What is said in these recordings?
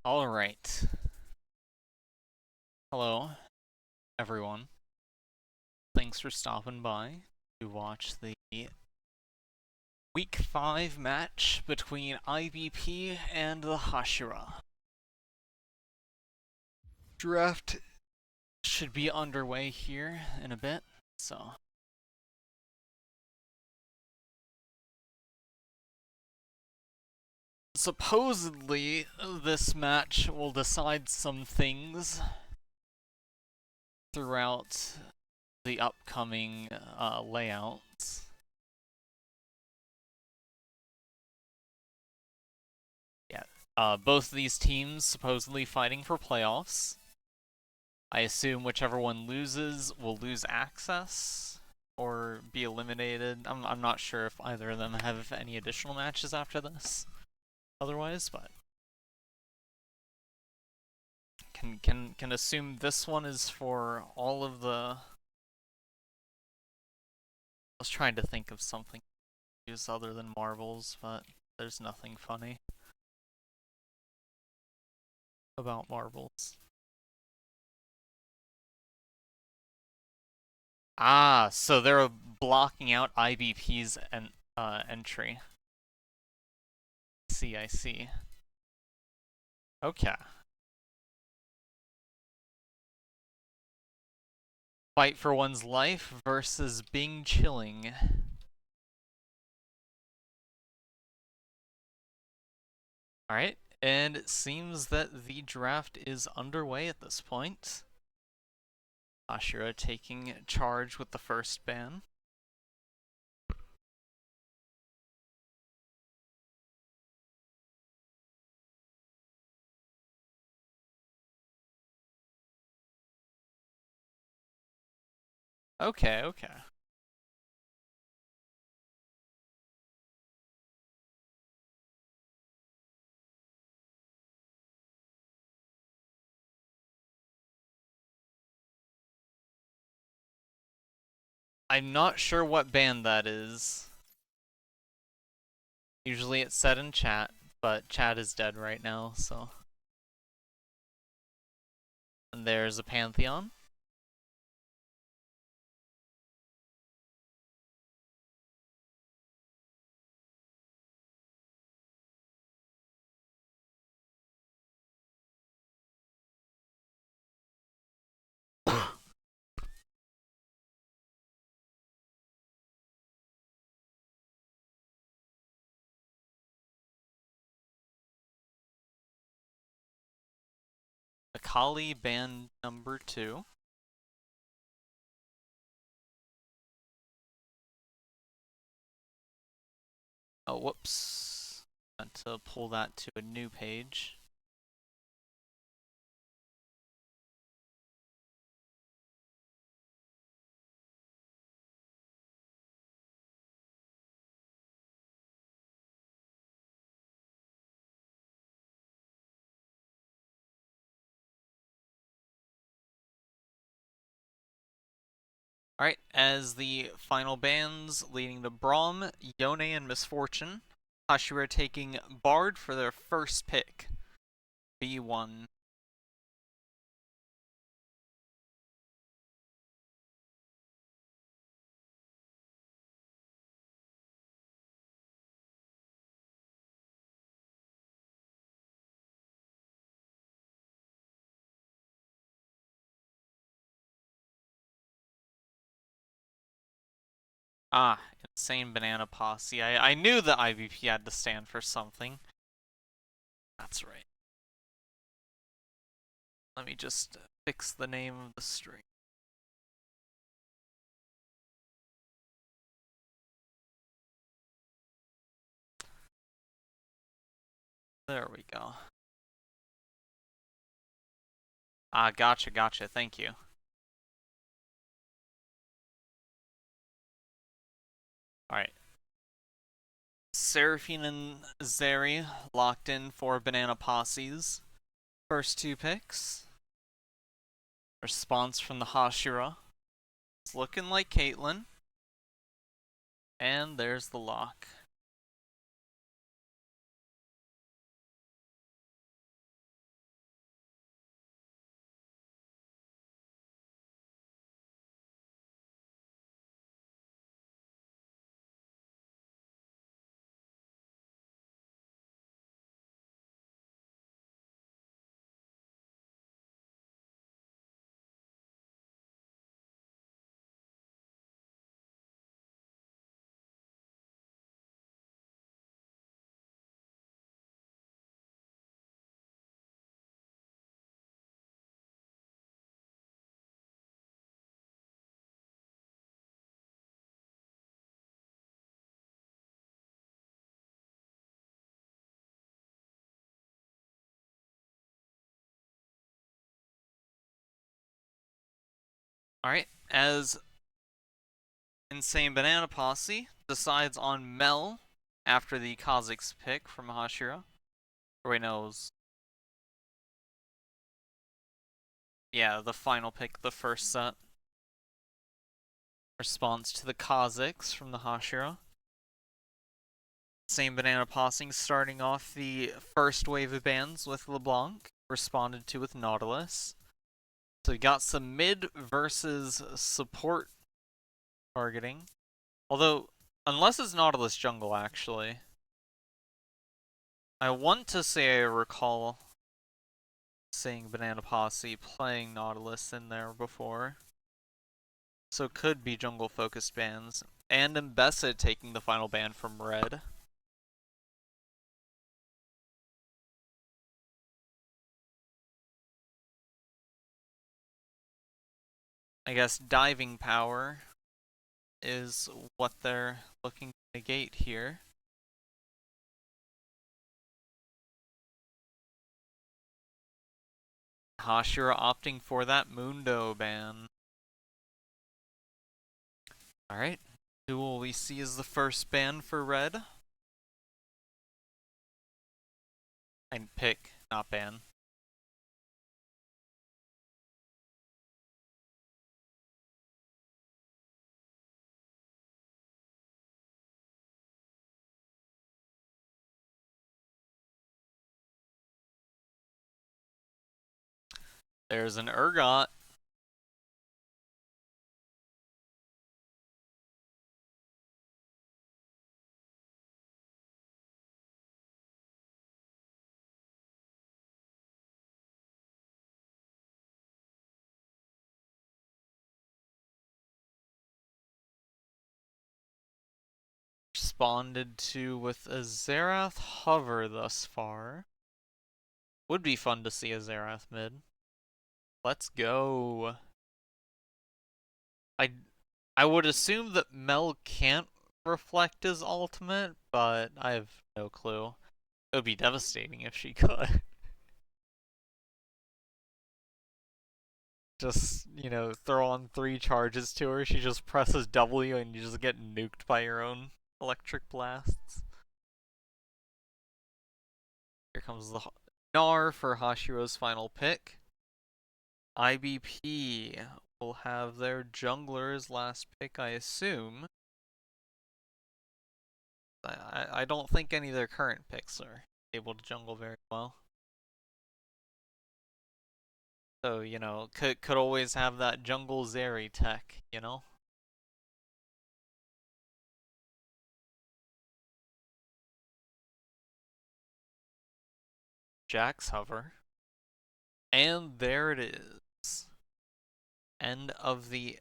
All right. Hello, everyone. Thanks for stopping by to watch the Week 5 match between IBP and the Hashira. Draft should be underway here in a bit, so. Supposedly, this match will decide some things throughout the upcoming layouts. Yeah, both of these teams supposedly fighting for playoffs. I assume whichever one loses will lose access or be eliminated. I'm not sure if either of them have any additional matches after this otherwise, but can assume this one is for all of the. I was trying to think of something to use other than marbles, but there's nothing funny about marbles. Ah, so they're blocking out IBP's entry. I see. Okay. Fight for one's life versus Bing Chilling. Alright, and it seems that the draft is underway at this point. Hashira taking charge with the first ban. Okay. I'm not sure what band that is. Usually it's said in chat, but chat is dead right now, so. And there's a Pantheon. Akali band number 2. Oh, whoops. Meant to pull that to a new page. Alright, as the final bans leading to Braum, Yone, and Misfortune, Hashira taking Bard for their first pick. B1. Ah, insane banana posse. I knew the IVP had to stand for something. That's right. Let me just fix the name of the string. There we go. Ah, gotcha. Thank you. Alright. Seraphine and Zeri locked in for banana posses. First 2 picks. Response from the Hashira. It's looking like Caitlyn. And there's the lock. Alright, as Insane Banana Posse decides on Mel after the Kha'Zix pick from Hashira. Or wait, no, it was, yeah, the final pick, the first set. Response to the Kha'Zix from the Hashira. Same Banana Posse starting off the first wave of bans with LeBlanc, responded to with Nautilus. So we got some mid versus support targeting. Although, unless it's Nautilus jungle, actually. I want to say I recall seeing Banana Posse playing Nautilus in there before. So it could be jungle focused bans. And Mbessa taking the final ban from Red. I guess diving power is what they're looking to negate here. Hashira opting for that Mundo ban. Alright, who will we see as the first ban for Red? And pick, not ban. There's an Urgot. Responded to with a Xerath hover thus far. Would be fun to see a Xerath mid. Let's go. I would assume that Mel can't reflect his ultimate, but I have no clue. It would be devastating if she could. Just, you know, throw on 3 charges to her, she just presses W and you just get nuked by your own electric blasts. Here comes the Gnar for Hashiro's final pick. IBP will have their jungler's last pick, I assume. I don't think any of their current picks are able to jungle very well. So, you know, could always have that jungle Zeri tech, you know? Jack's hover. And there it is. End of the...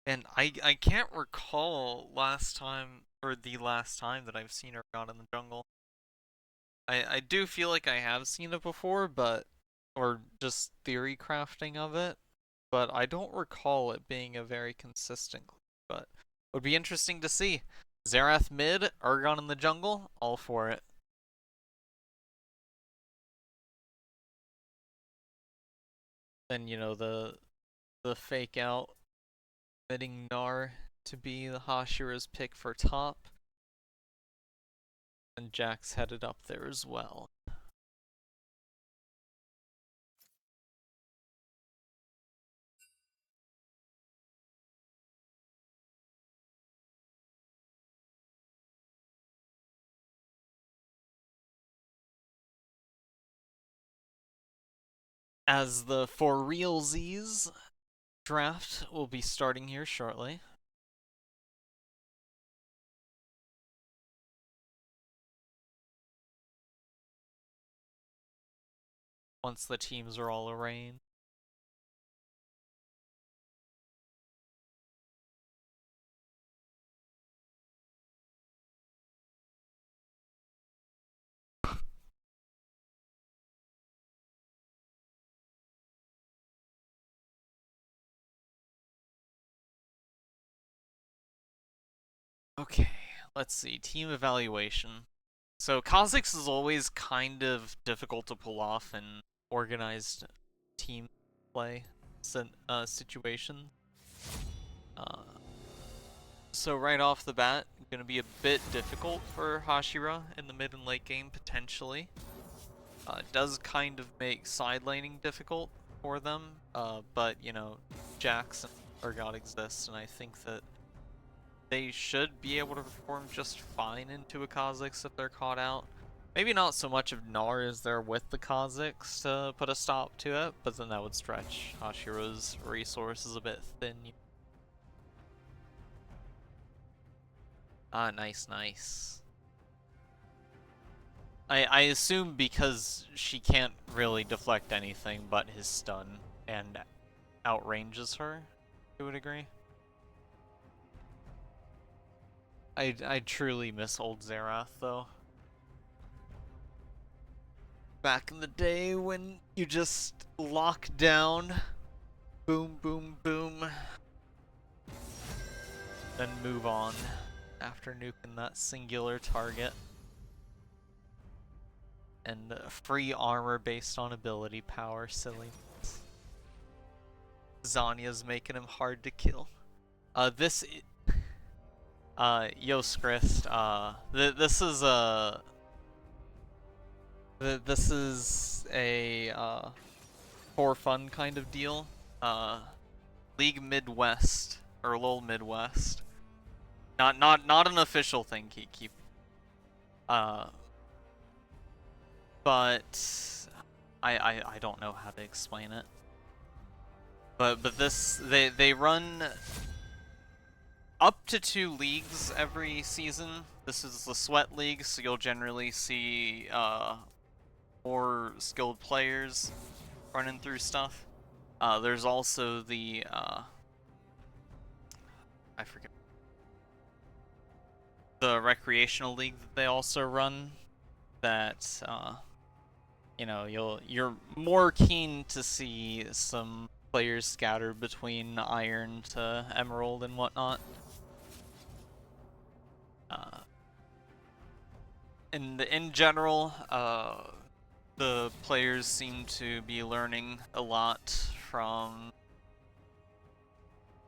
And I can't recall last time, or the last time that I've seen her out in the jungle. I do feel like I have seen it before, but... Or just theory crafting of it. But I don't recall it being a very consistent clue, but would be interesting to see. Xerath mid, Urgon in the jungle, all for it. Then, you know, the fake out bidding Gnar to be the Hashira's pick for top. And Jack's headed up there as well. As the For Realsies draft will be starting here shortly. Once the teams are all arranged. Okay, let's see. Team evaluation. So Kha'Zix is always kind of difficult to pull off in organized team play situation. Uh, so right off the bat, gonna be a bit difficult for Hashira in the mid and late game potentially. It does kind of make side laning difficult for them, but you know, Jax and Urgot exist, and I think that they should be able to perform just fine into a Kha'Zix if they're caught out. Maybe not so much if Gnar is there with the Kha'Zix to put a stop to it, but then that would stretch Hashira's resources a bit thin. Ah, nice, nice. I assume because she can't really deflect anything but his stun and outranges her to a degree. I truly miss old Xerath though. Back in the day when you just lock down, boom, boom, boom, then move on after nuking that singular target. And free armor based on ability power, silliness. Zanya's making him hard to kill. Yo Skrist, this is a, for fun kind of deal. LOLMidwest, or LOLMidwest. Not an official thing, keep. But I don't know how to explain it. But this they run up to 2 leagues every season. This is the Sweat League, so you'll generally see more skilled players running through stuff. There's also the I forget, the recreational league that they also run. That you know, you're more keen to see some players scattered between Iron to Emerald and whatnot. In general, the players seem to be learning a lot from,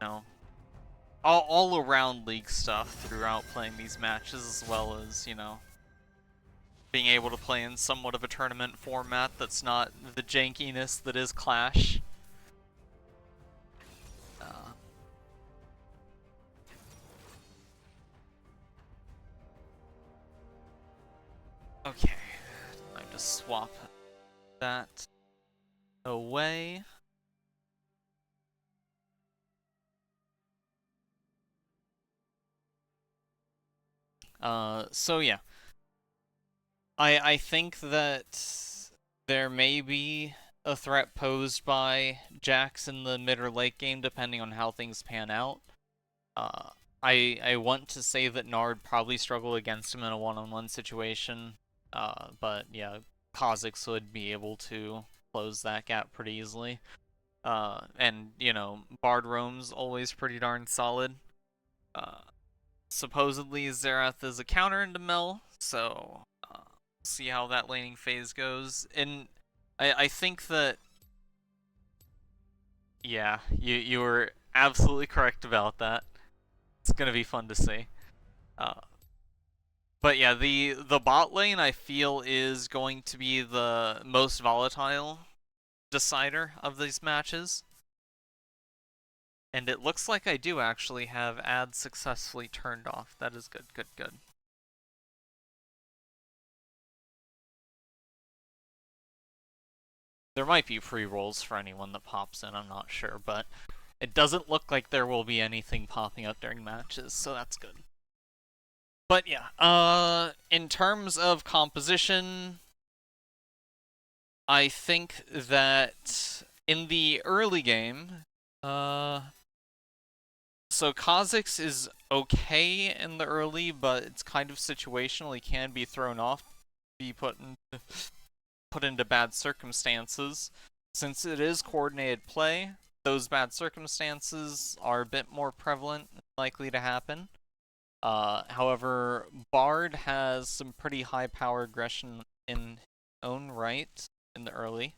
you know, all around league stuff throughout playing these matches, as well as, you know, being able to play in somewhat of a tournament format that's not the jankiness that is Clash. Okay, time to swap that away. So yeah. I think that there may be a threat posed by Jax in the mid or late game, depending on how things pan out. I want to say that Nard probably struggle against him in a one-on-one situation, but yeah, Kha'Zix would be able to close that gap pretty easily. And, you know, Bard Roam's always pretty darn solid. Supposedly Xerath is a counter into Mel, so see how that laning phase goes. And I think that, yeah, you were absolutely correct about that. It's gonna be fun to see. But yeah, the bot lane I feel is going to be the most volatile decider of these matches. And it looks like I do actually have ads successfully turned off. That is good, good, good. There might be pre-rolls for anyone that pops in, I'm not sure, but it doesn't look like there will be anything popping up during matches, so that's good. But yeah, in terms of composition, I think that in the early game, so Kha'Zix is okay in the early, but it's kind of situational. He can be thrown off, be put into bad circumstances. Since it is coordinated play, those bad circumstances are a bit more prevalent and likely to happen. However, Bard has some pretty high power aggression in his own right in the early.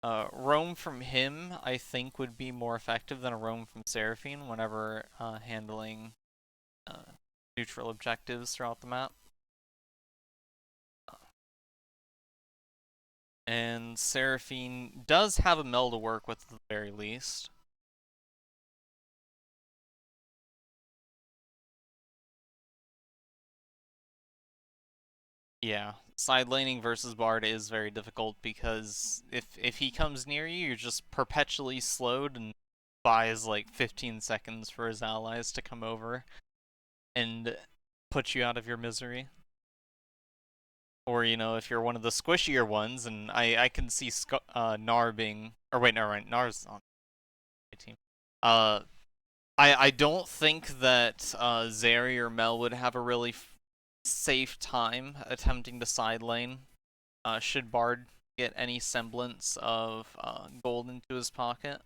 Roam from him, I think, would be more effective than a roam from Seraphine whenever handling neutral objectives throughout the map. And Seraphine does have a Mel to work with at the very least. Yeah, side laning versus Bard is very difficult because if he comes near you, you're just perpetually slowed and buys like 15 seconds for his allies to come over and put you out of your misery. Or, you know, if you're one of the squishier ones, and I can see Gnar being, or wait, never mind, Gnar's on my team. I don't think that Zeri or Mel would have a really safe time attempting to side lane. Should Bard get any semblance of gold into his pocket.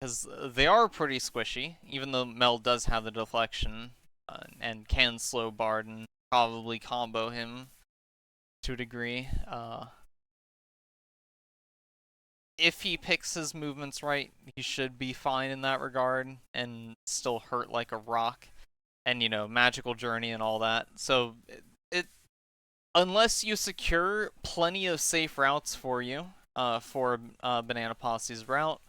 Because they are pretty squishy, even though Mel does have the deflection and can slow Bard and probably combo him to a degree. If he picks his movements right, he should be fine in that regard and still hurt like a rock. And, you know, magical journey and all that. So, unless you secure plenty of safe routes for you, for Banana Posse's route,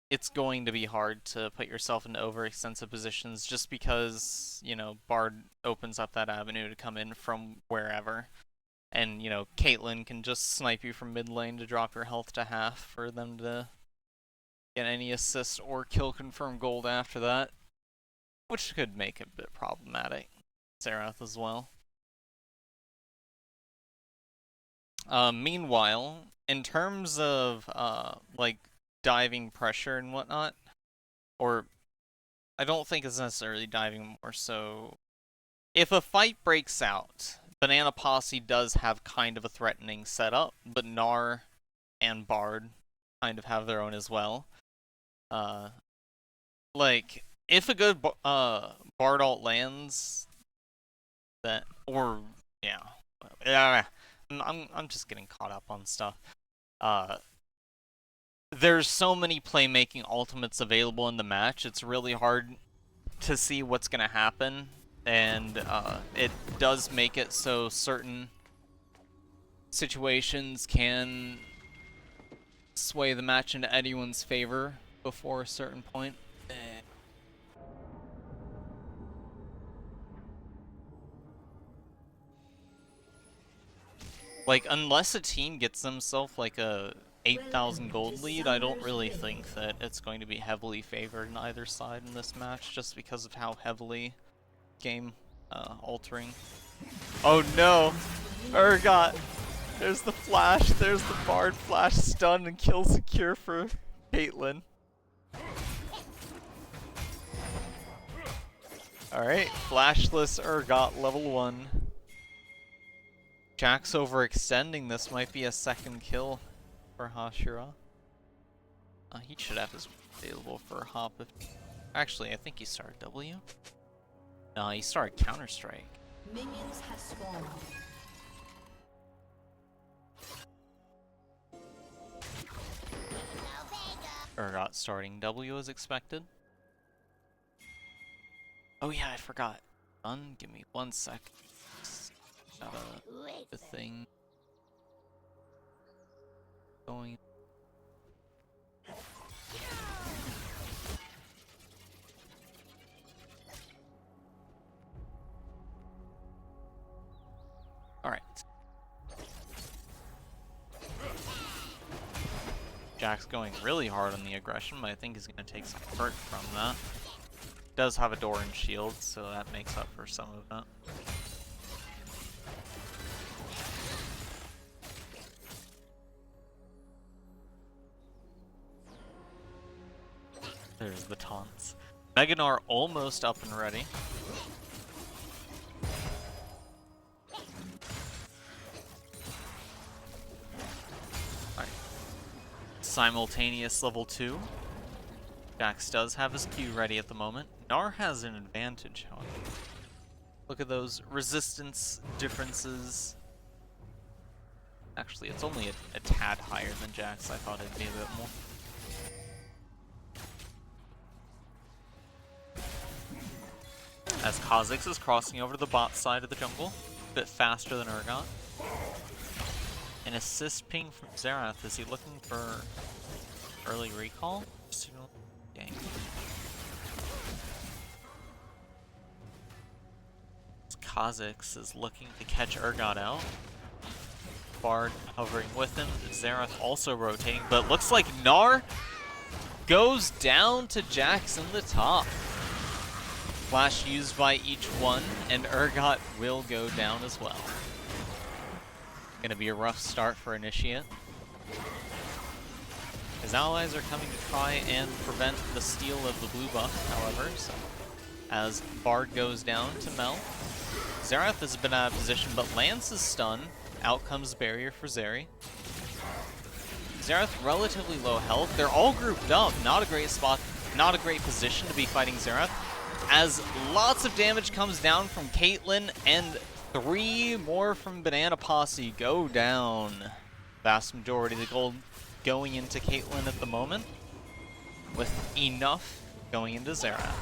it's going to be hard to put yourself into overextensive positions just because, you know, Bard opens up that avenue to come in from wherever. And, you know, Caitlyn can just snipe you from mid lane to drop your health to half for them to get any assist or kill confirm gold after that, which could make it a bit problematic. Serath as well. Meanwhile, in terms of, like, diving pressure and whatnot, or I don't think it's necessarily diving more so. If a fight breaks out, Banana Posse does have kind of a threatening setup, but Gnar and Bard kind of have their own as well. Like, if a good Bard ult lands, that, or, yeah. I'm just getting caught up on stuff. There's so many playmaking ultimates available in the match, it's really hard to see what's going to happen, and it does make it so certain situations can sway the match into anyone's favor before a certain point. Like, unless a team gets themselves like a 8,000 gold lead, I don't really think that it's going to be heavily favored on either side in this match, just because of how heavily game altering. Oh no! Urgot! There's the flash, there's the Bard flash stun and kill secure for Caitlyn. Alright, flashless Urgot level 1. Jack's overextending, this might be a second kill for Hashira. He should have his available for a hop. Actually, I think he started W. No, he started Counter-Strike. Minions have spawned. Urgot starting W as expected. Oh yeah, I forgot. Give me 1 sec. Got a thing going. Alright. Jack's going really hard on the aggression, but I think he's going to take some hurt from that. Does have a door and shield, so that makes up for some of that. There's the taunts. Mega Gnar almost up and ready. Alright. Simultaneous level 2. Jax does have his Q ready at the moment. Gnar has an advantage, however. Look at those resistance differences. Actually, it's only a tad higher than Jax. I thought it'd be a bit more. As Kha'Zix is crossing over to the bot side of the jungle, a bit faster than Urgot. An assist ping from Xerath. Is he looking for early recall? Signal. Dang. Kha'Zix is looking to catch Urgot out. Bard hovering with him. Xerath also rotating, but looks like Gnar goes down to Jax in the top. Flash used by each one, and Urgot will go down as well. Gonna be a rough start for Initiate. His allies are coming to try and prevent the steal of the blue buff, however, so as Bard goes down to Mel. Xerath has been out of position, but lands his stun. Out comes barrier for Zeri. Xerath relatively low health. They're all grouped up. Not a great spot, not a great position to be fighting Xerath. As lots of damage comes down from Caitlyn, and 3 more from Banana Posse go down. Vast majority of the gold going into Caitlyn at the moment, with enough going into Xerath.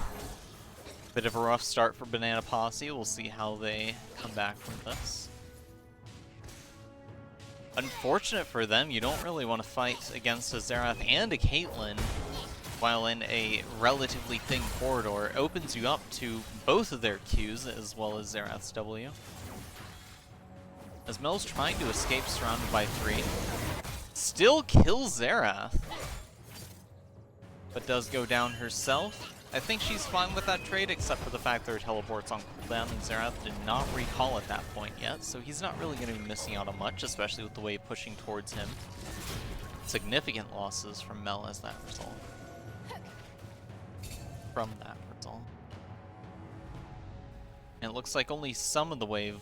Bit of a rough start for Banana Posse. We'll see how they come back from this. Unfortunate for them, you don't really want to fight against a Xerath and a Caitlyn while in a relatively thin corridor. It opens you up to both of their Qs as well as Xerath's W. As Mel's trying to escape surrounded by 3. Still kills Xerath, but does go down herself. I think she's fine with that trade, except for the fact that her teleport's on cooldown, and Xerath did not recall at that point yet, so he's not really going to be missing out on much, especially with the wave pushing towards him. Significant losses from Mel as that result. From that result. And it looks like only some of the wave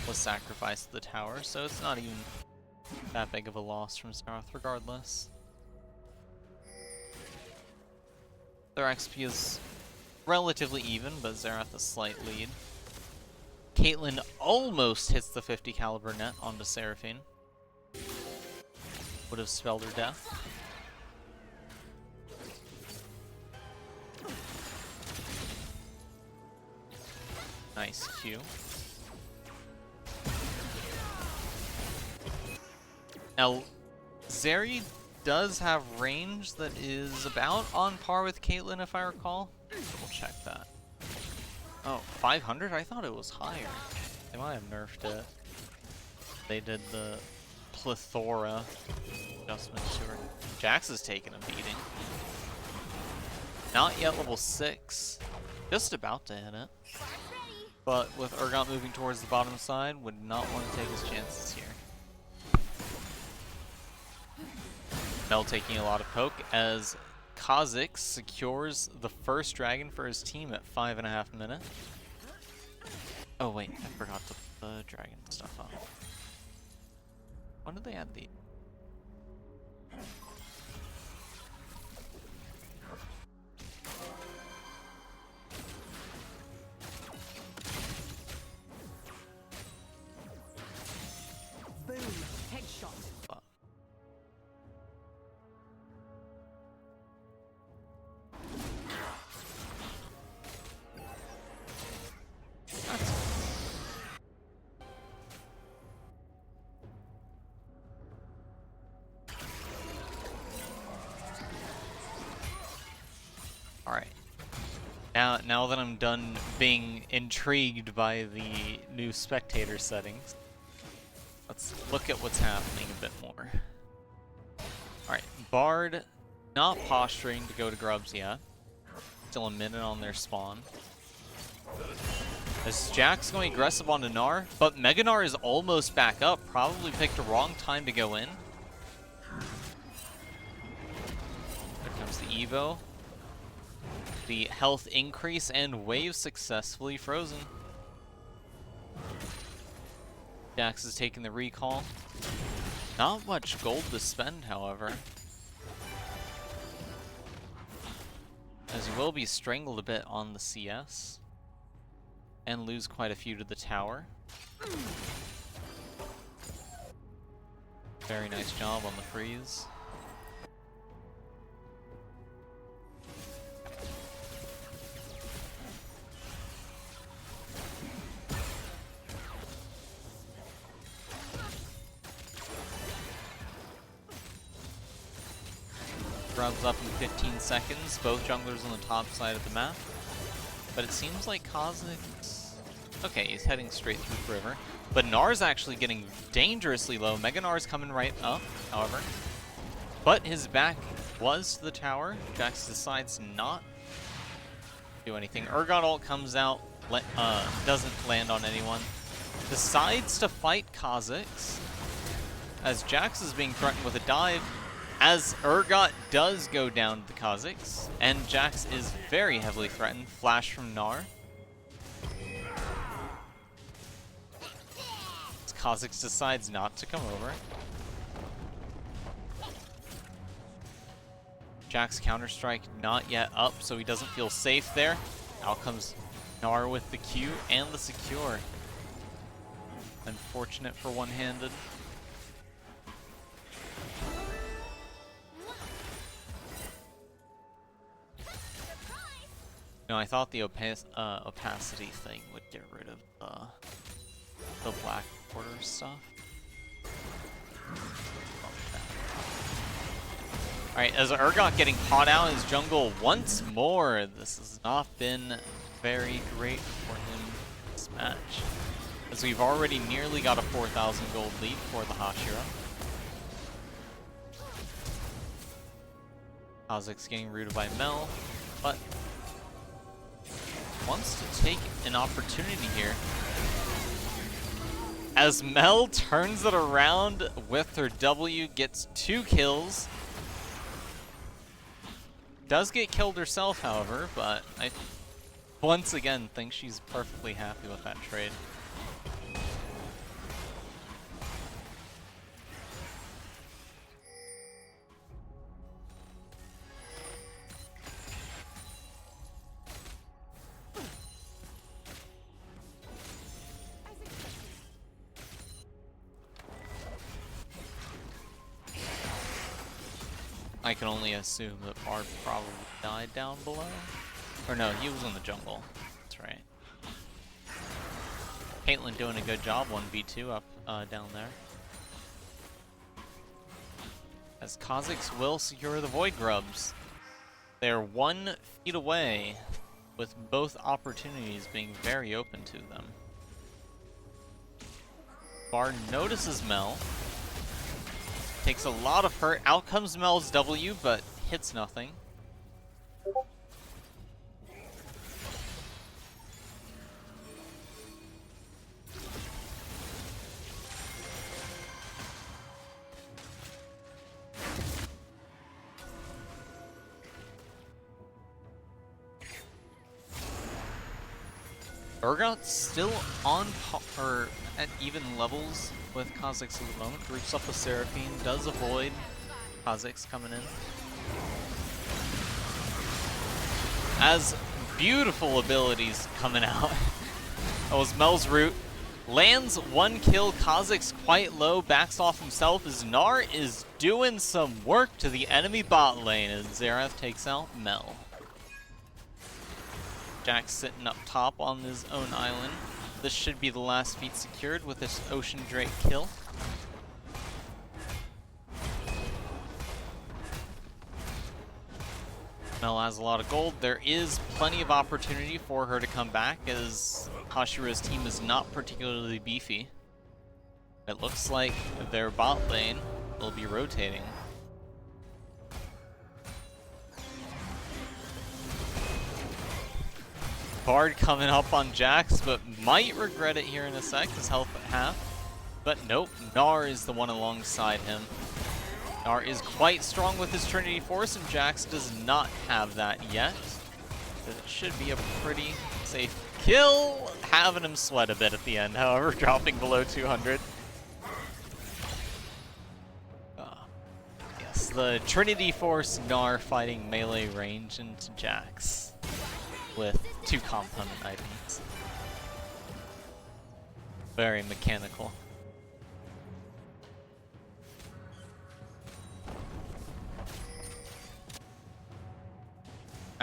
was sacrificed to the tower, so it's not even that big of a loss from Xerath regardless. Their XP is relatively even, but Xerath a slight lead. Caitlyn almost hits the 50 caliber net onto Seraphine. Would have spelled her death. Nice Q. Now, Zeri does have range that is about on par with Caitlyn, if I recall. We'll check that. Oh, 500? I thought it was higher. They might have nerfed it. They did the plethora adjustment to her. Jax is taking a beating. Not yet level 6. Just about to hit it. But with Urgot moving towards the bottom side, would not want to take his chances here. Mel taking a lot of poke as Kha'Zix secures the first dragon for his team at 5.5 minutes. Oh wait, I forgot to put the dragon stuff on. When did they add the... Boom, headshot. Alright. Now that I'm done being intrigued by the new spectator settings, let's look at what's happening a bit more. Alright, Bard not posturing to go to Grubs yet. Still a minute on their spawn. As Jack's going aggressive on Gnar, but Mega Gnar is almost back up. Probably picked a wrong time to go in. There comes the Evo. The health increase and wave successfully frozen. Jax is taking the recall. Not much gold to spend, however. As he will be strangled a bit on the CS. And lose quite a few to the tower. Very nice job on the freeze. Runs up in 15 seconds, both junglers on the top side of the map. But it seems like Kha'Zix... Okay, he's heading straight through the river. But Gnar's actually getting dangerously low. Mega Gnar's coming right up, however. But his back was to the tower. Jax decides not to do anything. Urgot ult comes out, doesn't land on anyone. Decides to fight Kha'Zix. As Jax is being threatened with a dive. As Urgot does go down to the Kha'Zix, and Jax is very heavily threatened. Flash from Gnar. As Kha'Zix decides not to come over. Jax Counter-Strike not yet up, so he doesn't feel safe there. Out comes Gnar with the Q and the secure. Unfortunate for one-handed. No, I thought the opacity thing would get rid of the black border stuff. Alright, as Urgot getting caught out in his jungle once more. This has not been very great for him this match. As we've already nearly got a 4,000 gold lead for the Hashira. Kha'Zix getting rooted by Mel, but wants to take an opportunity here. As Mel turns it around with her W, gets 2 kills. Does get killed herself, however, but I once again think she's perfectly happy with that trade. I can only assume that Bard probably died down below. Or no, he was in the jungle. That's right. Caitlyn doing a good job, 1v2 up down there. As Kha'Zix will secure the Void Grubs. They're 1 feet away, with both opportunities being very open to them. Bard notices Mel. Takes a lot of hurt. Out comes Mel's W, but hits nothing. Urgot's still on or at even levels with Kha'Zix at the moment. Groups up with Seraphine, does avoid Kha'Zix coming in. As beautiful abilities coming out. That was Mel's root. Lands 1 kill, Kha'Zix quite low, backs off himself as Gnar is doing some work to the enemy bot lane as Xerath takes out Mel. Jax sitting up top on his own island. This should be the last feat secured with this Ocean Drake kill. Mel has a lot of gold. There is plenty of opportunity for her to come back as Hashira's team is not particularly beefy. It looks like their bot lane will be rotating. Bard coming up on Jax, but might regret it here in a sec, his health at half. But nope, Gnar is the one alongside him. Gnar is quite strong with his Trinity Force, and Jax does not have that yet. So it should be a pretty safe kill. Having him sweat a bit at the end, however, dropping below 200. Yes, the Trinity Force Gnar fighting melee range into Jax with 2 component items. Very mechanical.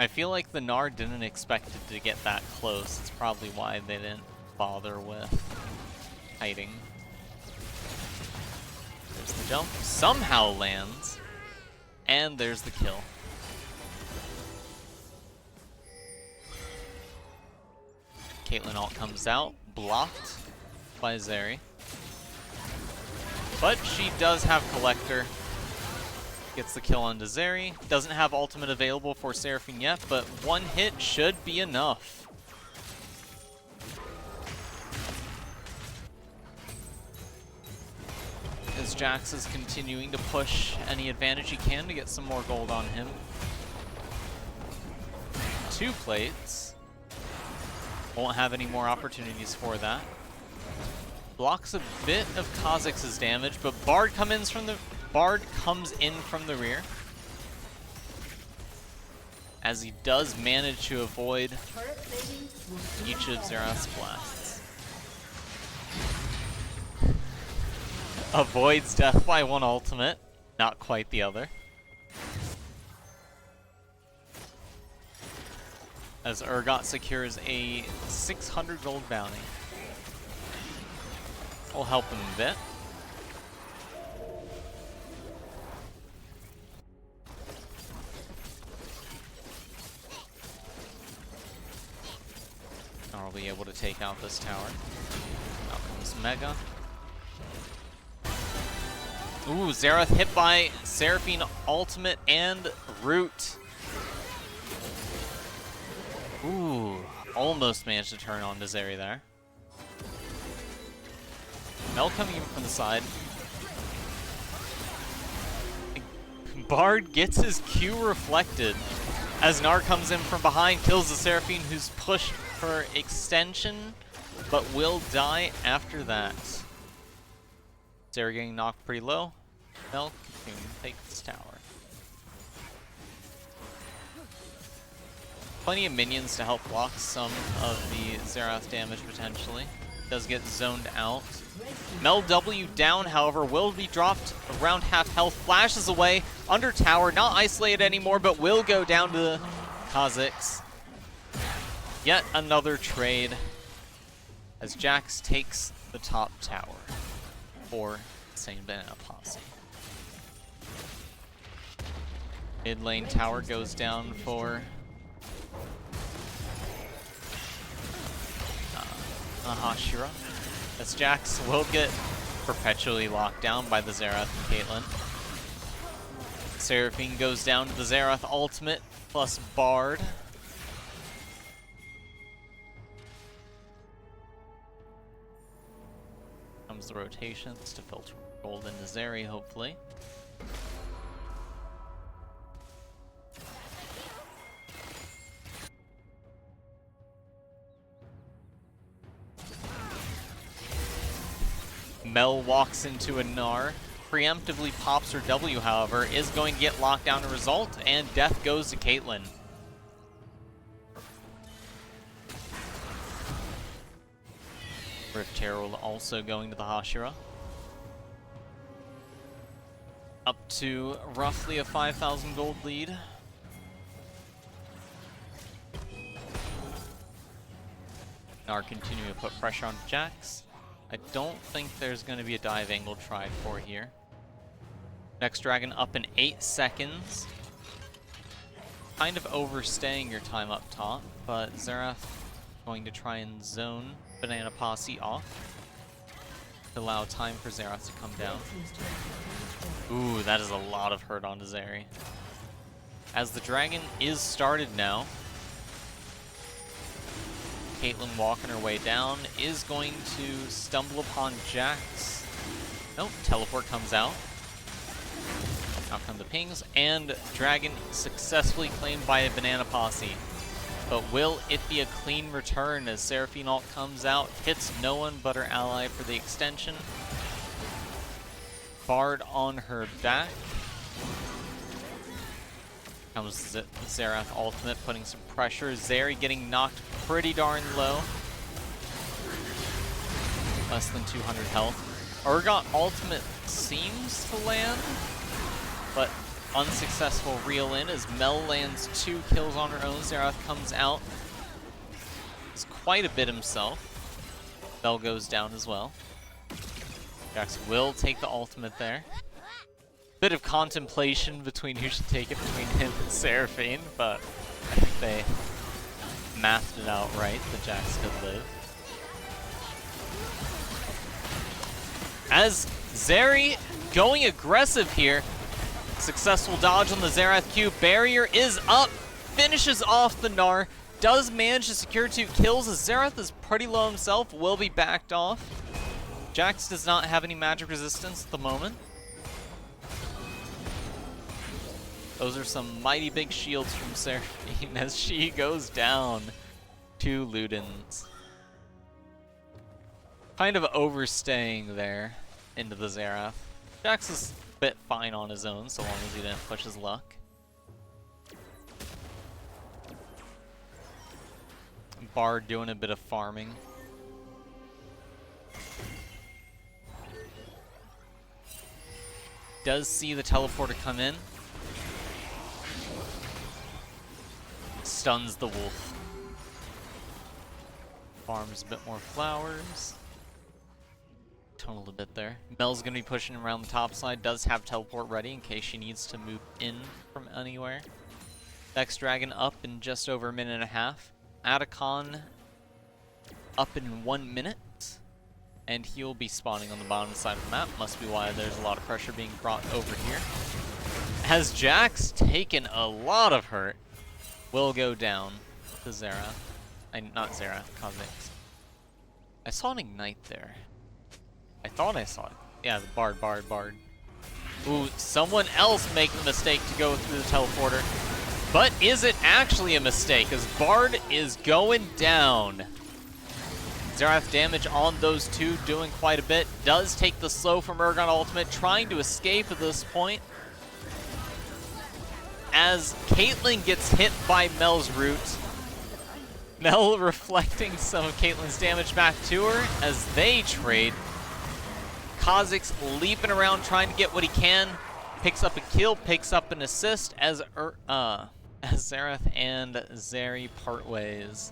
I feel like the Gnar didn't expect it to get that close. It's probably why they didn't bother with hiding. There's the jump. Somehow lands. And there's the kill. Caitlyn ult comes out, blocked by Zeri. But she does have Collector. Gets the kill onto Zeri. Doesn't have ultimate available for Seraphine yet, but one hit should be enough. As Jax is continuing to push any advantage he can to get some more gold on him. 2 plates. Won't have any more opportunities for that. Blocks a bit of Kha'Zix's damage, but Bard comes in from the rear. As he does manage to avoid each of Xerath's blasts. Avoids death by 1 ultimate, not quite the other. As Urgot secures a 600 gold bounty. Will help him a bit. I'll be able to take out this tower. Out comes Mega. Ooh, Xerath hit by Seraphine ultimate and root. Ooh, almost managed to turn on to Zeri there. Mel coming in from the side. Bard gets his Q reflected as Gnar comes in from behind, kills the Seraphine who's pushed for extension, but will die after that. Zeri getting knocked pretty low. Mel continuing to take this tower. Plenty of minions to help block some of the Xerath damage potentially. Does get zoned out. Mel W down, however, will be dropped around half health. Flashes away under tower, not isolated anymore, but will go down to Kha'Zix. Yet another trade as Jax takes the top tower for St. Banana Posse. Mid lane tower goes down for Hashira. As Jax will get perpetually locked down by the Xerath and Caitlyn. Seraphine goes down to the Xerath ultimate plus Bard. Comes the rotations to filter gold into Zeri, hopefully. Mel walks into a Gnar, preemptively pops her W, however, is going to get locked down to result, and death goes to Caitlyn. Rift Herald also going to the Hashira. Up to roughly a 5,000 gold lead. Gnar continuing to put pressure on Jax. I don't think there's going to be a dive angle tried for here. Next dragon up in 8 seconds. Kind of overstaying your time up top, but Xerath going to try and zone Banana Posse off to allow time for Xerath to come down. Ooh, that is a lot of hurt onto Zeri. As the dragon is started now, Caitlyn walking her way down is going to stumble upon Jax. Nope, teleport comes out. Out come the pings, and dragon successfully claimed by a Banana Posse. But will it be a clean return as Seraphine ult comes out, hits no one but her ally for the extension. Bard on her back. Comes Xerath ultimate, putting some pressure. Zeri getting knocked pretty darn low. Less than 200 health. Urgot ultimate seems to land, but Unsuccessful reel in as Mel lands 2 kills on her own. Xerath comes out. Does quite a bit himself. Mel goes down as well. Jax will take the ultimate there. Bit of contemplation between who should take it between him and Seraphine, but I think they mathed it out right that Jax could live. As Zeri going aggressive here. Successful dodge on the Xerath Q. Barrier is up. Finishes off the Gnar. Does manage to secure 2 kills as Xerath is pretty low himself. Will be backed off. Jax does not have any magic resistance at the moment. Those are some mighty big shields from Seraphine as she goes down to Ludens. Kind of overstaying there into the Xerath. Jax is a bit fine on his own so long as he didn't push his luck. Bard doing a bit of farming. Does see the teleporter come in. Stuns the wolf. Farms a bit more flowers. Tunneled a bit there. Mel's gonna be pushing around the top side. Does have teleport ready in case she needs to move in from anywhere. Vex Dragon up in just over a minute and a half. Atacon up in 1 minute. And he'll be spawning on the bottom side of the map. Must be why there's a lot of pressure being brought over here. Has Jax taken a lot of hurt. Will go down to Xerath. Not Xerath, Kha'Zix. I saw an Ignite there. I thought I saw it. Yeah, the Bard. Ooh, someone else making the mistake to go through the teleporter. But is it actually a mistake? Because Bard is going down. Xerath damage on those 2, doing quite a bit. Does take the slow from Ergon ultimate, trying to escape at this point. As Caitlyn gets hit by Mel's root. Mel reflecting some of Caitlyn's damage back to her as they trade. Kha'Zix leaping around trying to get what he can. Picks up a kill, picks up an assist as Xerath and Zeri part ways.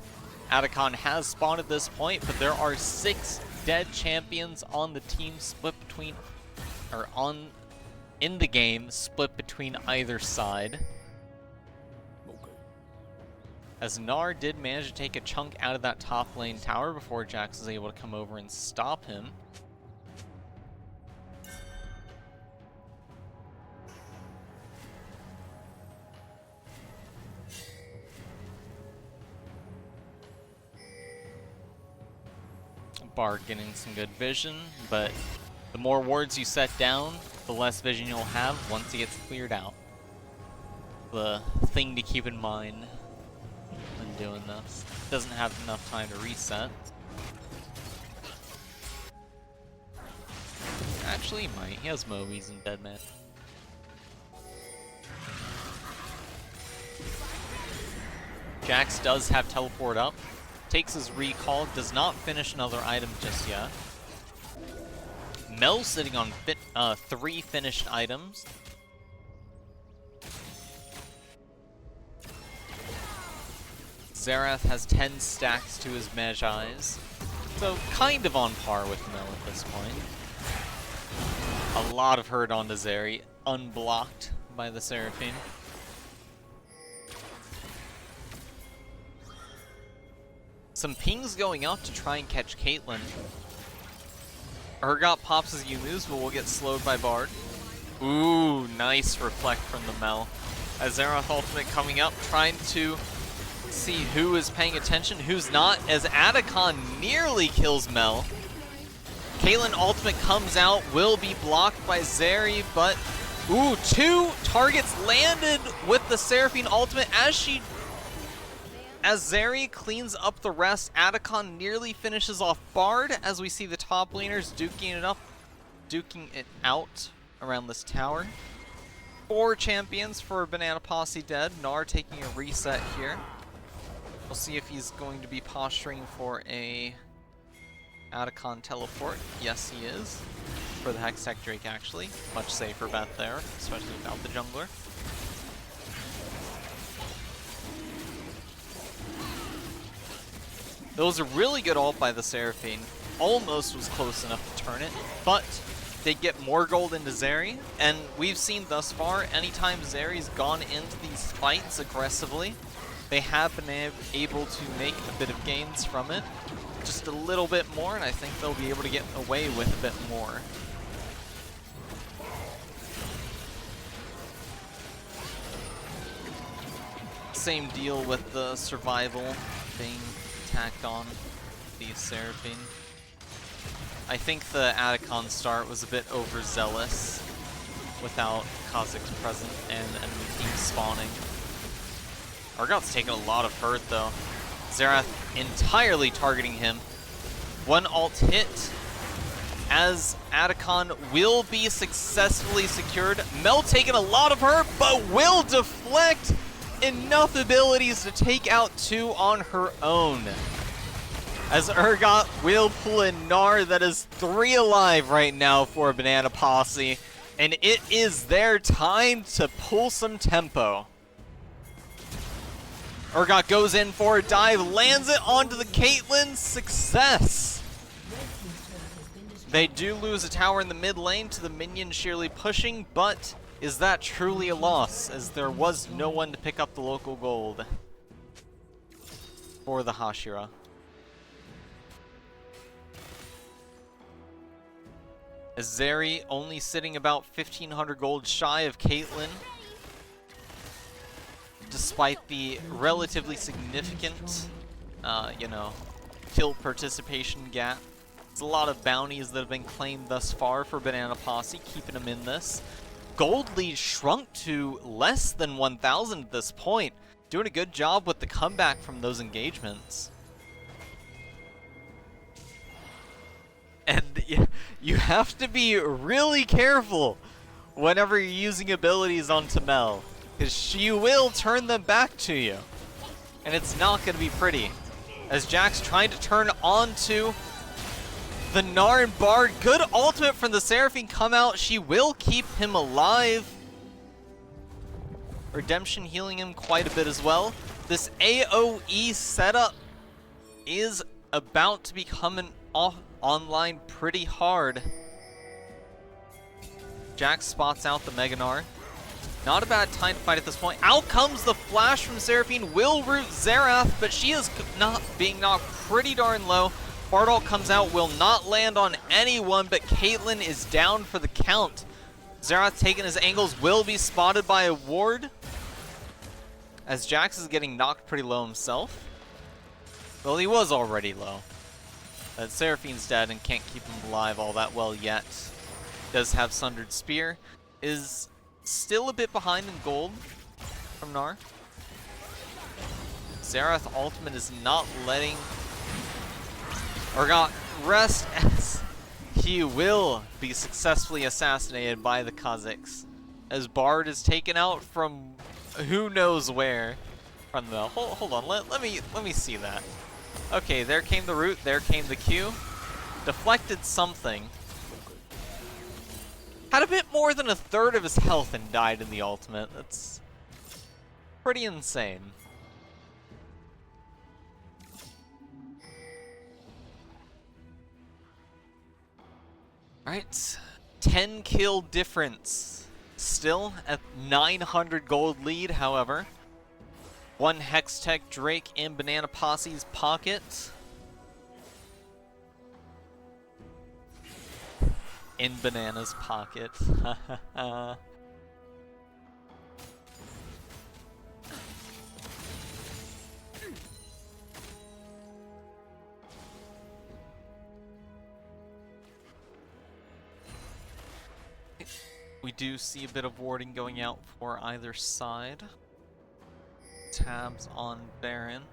Atacon has spawned at this point, but there are 6 dead champions on the team split between, in the game, split between either side. As Gnar did manage to take a chunk out of that top lane tower before Jax was able to come over and stop him. Bard getting some good vision, but the more wards you set down, the less vision you'll have once he gets cleared out. The thing to keep in mind when doing this. Doesn't have enough time to reset. Actually, he might. He has Mobies and Deadman. Jax does have teleport up. Takes his recall, does not finish another item just yet. Mel sitting on 3 finished items. Xerath has 10 stacks to his Magi's, so kind of on par with Mel at this point. A lot of hurt onto Zeri, unblocked by the Seraphine. Some pings going out to try and catch Caitlyn. Urgot pops his U-moves, but will get slowed by Bard. Ooh, nice reflect from the Mel. As Xerath ultimate coming up, trying to see who is paying attention, who's not, as Atacon nearly kills Mel. Caitlyn ultimate comes out, will be blocked by Zeri, but ooh, 2 targets landed with the Seraphine ultimate as Zeri cleans up the rest. Atacon nearly finishes off Bard as we see the top laners duking it out around this tower. 4 champions for Banana Posse dead. Gnar taking a reset here. We'll see if he's going to be posturing for a Atacon teleport. Yes, he is. for the Hextech Drake, actually. Much safer bet there, especially without the jungler. It was a really good ult by the Seraphine. Almost was close enough to turn it, but they get more gold into Zeri, and we've seen thus far, anytime Zeri's gone into these fights aggressively, they have been able to make a bit of gains from it. Just a little bit more, and I think they'll be able to get away with a bit more. Same deal with the survival being tacked on the Seraphine. I think the Atacon start was a bit overzealous without Kha'Zix present and enemy team spawning. Argot's taking a lot of hurt though. Xerath entirely targeting him. One ult hit as Atacon will be successfully secured. Mel taking a lot of hurt, but will deflect enough abilities to take out 2 on her own. As Urgot will pull a Gnar that is 3 alive right now for Banana Posse. And it is their time to pull some tempo. Urgot goes in for a dive, lands it onto the Caitlyn. Success! They do lose a tower in the mid lane to the minion sheerly pushing, but is that truly a loss, as there was no one to pick up the local gold for the Hashira. As Zeri only sitting about 1,500 gold shy of Caitlyn, despite the relatively significant, kill participation gap. It's a lot of bounties that have been claimed thus far for Banana Posse, keeping them in this. Gold lead shrunk to less than 1,000 at this point, doing a good job with the comeback from those engagements. And you have to be really careful whenever you're using abilities on Tamel, because she will turn them back to you. And it's not going to be pretty. As Jack's trying to turn onto the Gnar and Bard. Good ultimate from the Seraphine come out. She will keep him alive. Redemption healing him quite a bit as well. This AoE setup is about to be coming online pretty hard. Jack spots out the Mega Gnar. Not a bad time to fight at this point. Out comes the flash from Seraphine. Will root Xerath, but she is not being knocked pretty darn low. Bardolt comes out, will not land on anyone, but Caitlyn is down for the count. Xerath taking his angles, will be spotted by a ward. As Jax is getting knocked pretty low himself. Well, he was already low. But Seraphine's dead and can't keep him alive all that well yet. Does have Sundered Spear. Is still a bit behind in gold from Gnar. Xerath ultimate is not letting Urgot rest, as he will be successfully assassinated by the Kha'Zix. As Bard is taken out from who knows where. From the hold on, let me see that. Okay, there came the root, there came the Q. Deflected something. Had a bit more than a third of his health and died in the ultimate. That's pretty insane. Alright, 10 kill difference. Still at 900 gold lead, however. One Hextech Drake in Banana Posse's pocket. In Banana's pocket. We do see a bit of warding going out for either side. Tabs on Baron.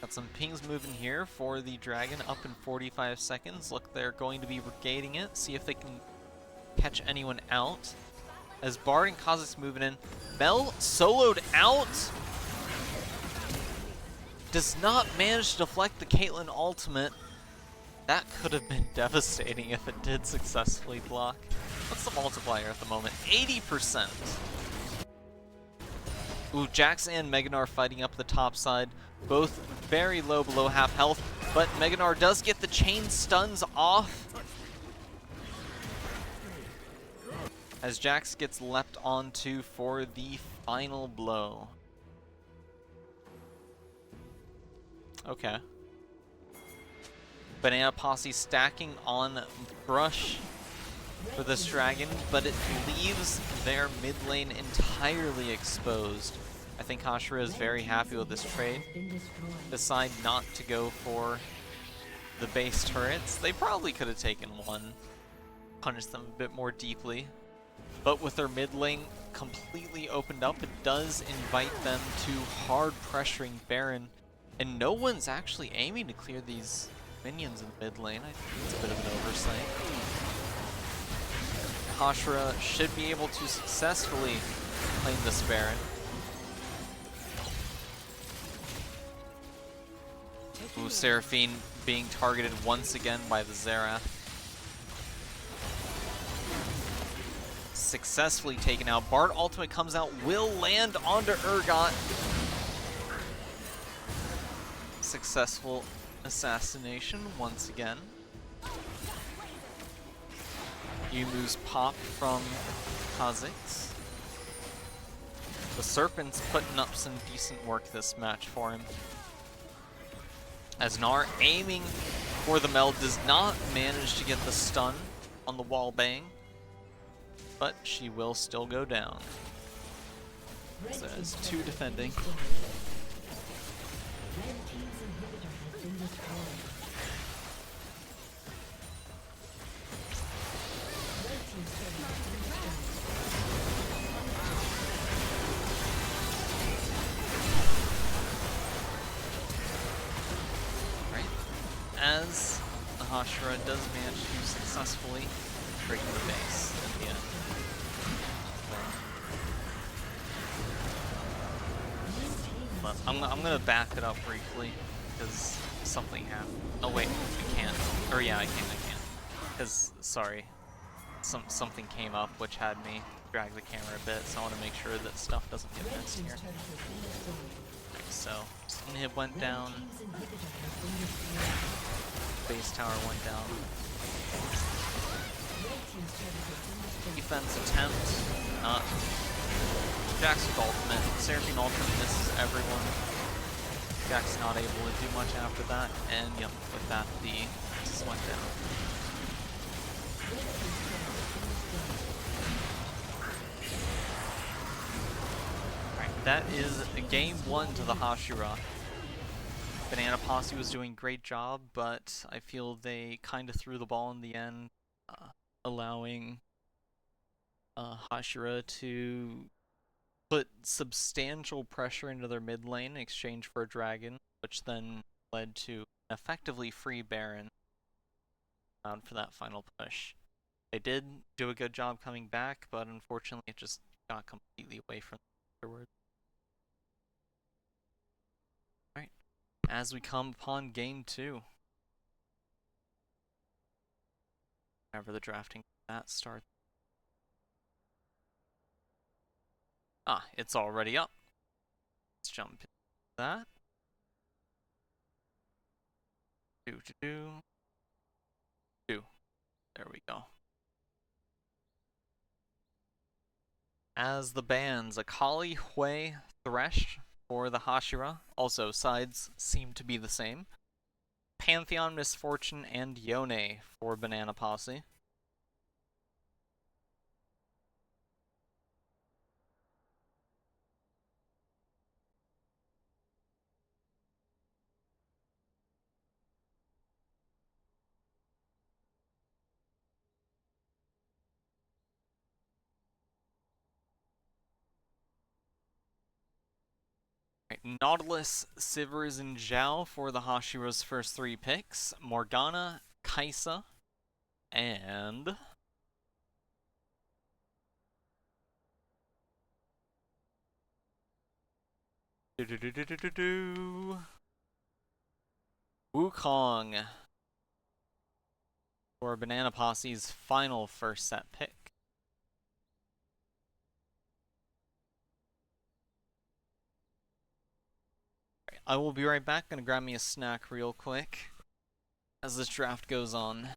Got some pings moving here for the dragon up in 45 seconds. Look, they're going to be brigading it. See if they can catch anyone out. As Bard and Kha'Zix moving in. Mel soloed out. does not manage to deflect the Caitlyn ultimate. That could have been devastating if it did successfully block. What's the multiplier at the moment? 80%. Ooh, Jax and Meganar fighting up the top side. Both very low, below half health. But Meganar does get the chain stuns off. As Jax gets leapt onto for the final blow. Okay. Banana Posse stacking on Brush for this dragon, but it leaves their mid lane entirely exposed. I think Hashira is very happy with this trade. Decide not to go for the base turrets. They probably could have taken one, punished them a bit more deeply. But with their mid lane completely opened up, it does invite them to hard pressuring Baron. And no one's actually aiming to clear these minions in mid lane. I think it's a bit of an oversight. Hashira should be able to successfully claim this Baron. Ooh, Seraphine being targeted once again by the Xerath. Successfully taken out. Bard ultimate comes out, will land onto Urgot. Successful assassination once again. Yumu's pop from Kha'Zix. The Serpent's putting up some decent work this match for him. As Gnar aiming for the meld does not manage to get the stun on the wall bang, but she will still go down. So there's two defending. As Hashira does manage to successfully break the base at the end. But I'm gonna back it up briefly because something happened. Oh wait, I can't. Or yeah, I can. Because sorry, something came up which had me drag the camera a bit, so I want to make sure that stuff doesn't get missed here. So, inhib went down. Base tower went down. Defense attempt. Not. Jax with ultimate. Seraphine ultimate misses everyone. Jax not able to do much after that. And yep, with that, the Nexus went down. Alright, that is game one to the Hashira. Banana Posse was doing a great job, but I feel they kind of threw the ball in the end, allowing Hashira to put substantial pressure into their mid lane in exchange for a dragon, which then led to an effectively free Baron for that final push. They did do a good job coming back, but unfortunately it just got completely away from them afterwards. Alright. As we come upon game two. Whenever the drafting that starts. Ah, it's already up. Let's jump into that. Two. There we go. As the bans, Akali, Hui, Thresh for the Hashira. Also, sides seem to be the same. Pantheon, Misfortune, and Yone for Banana Posse. Right, Nautilus, Sivers, and Zhao for the Hashira's first three picks. Morgana, Kaisa, and Wukong for Banana Posse's final first set pick. I will be right back. Gonna grab me a snack real quick as this draft goes on.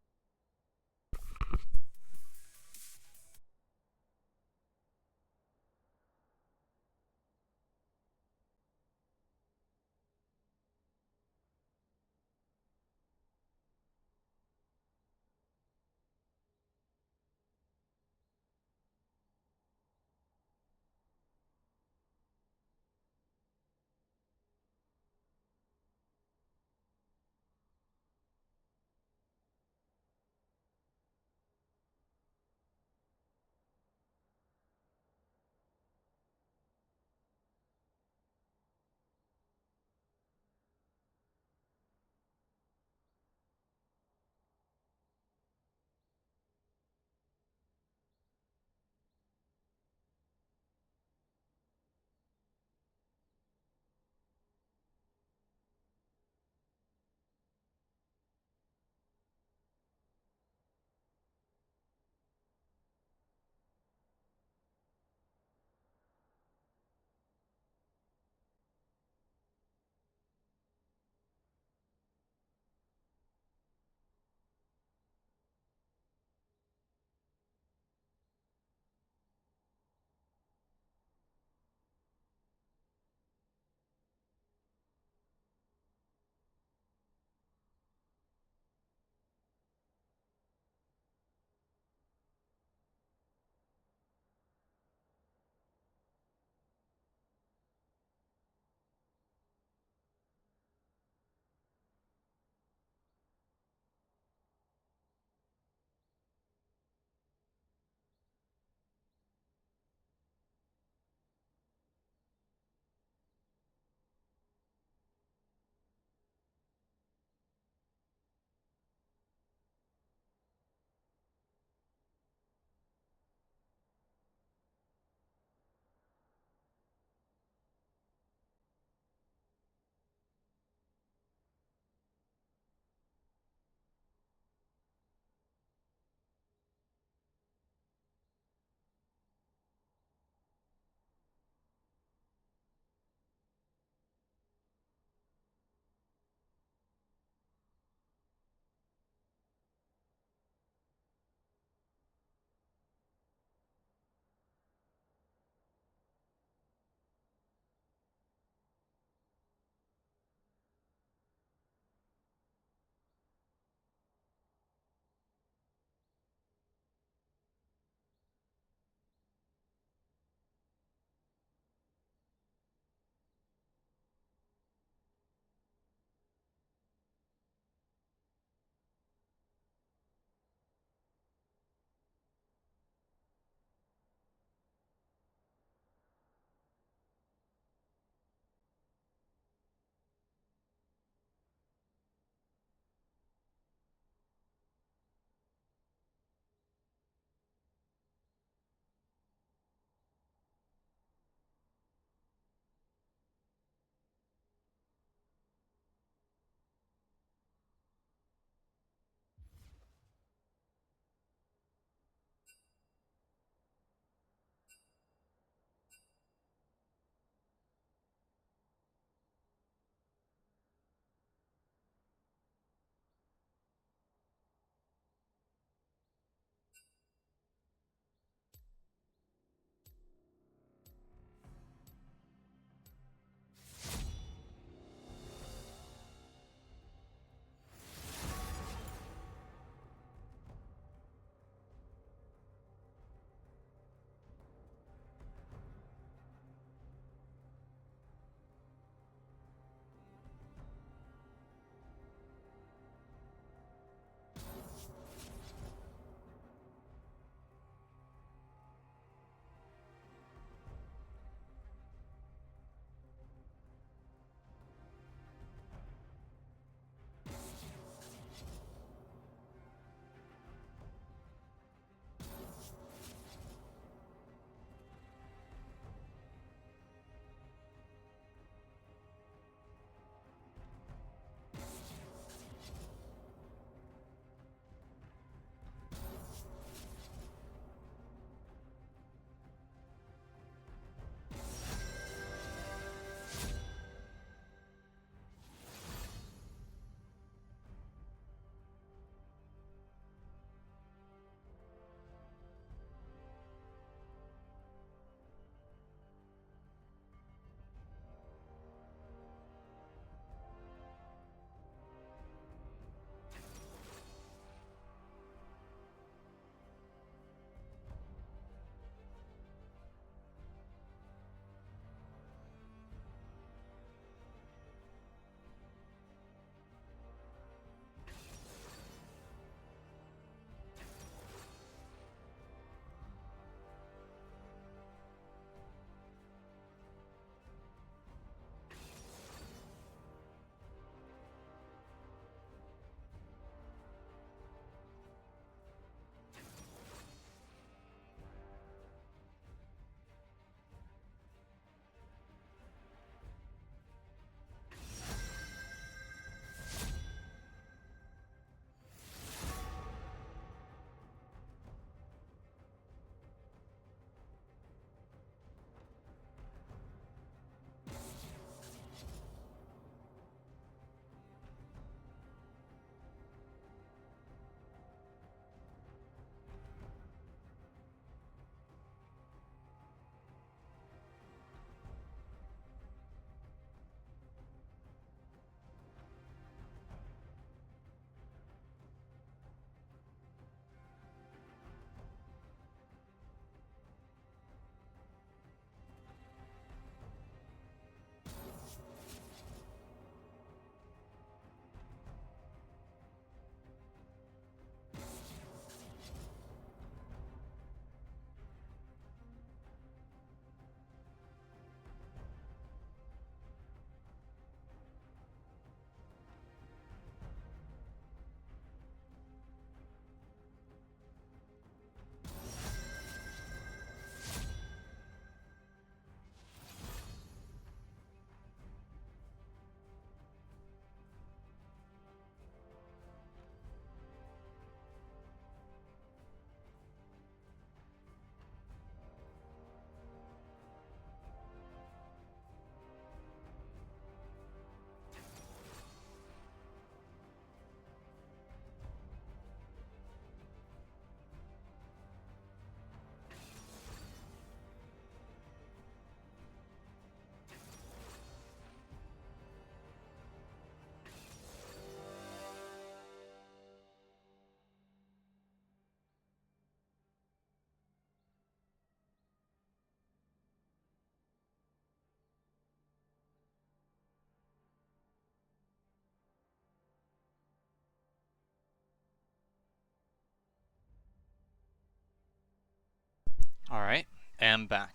Alright, and back.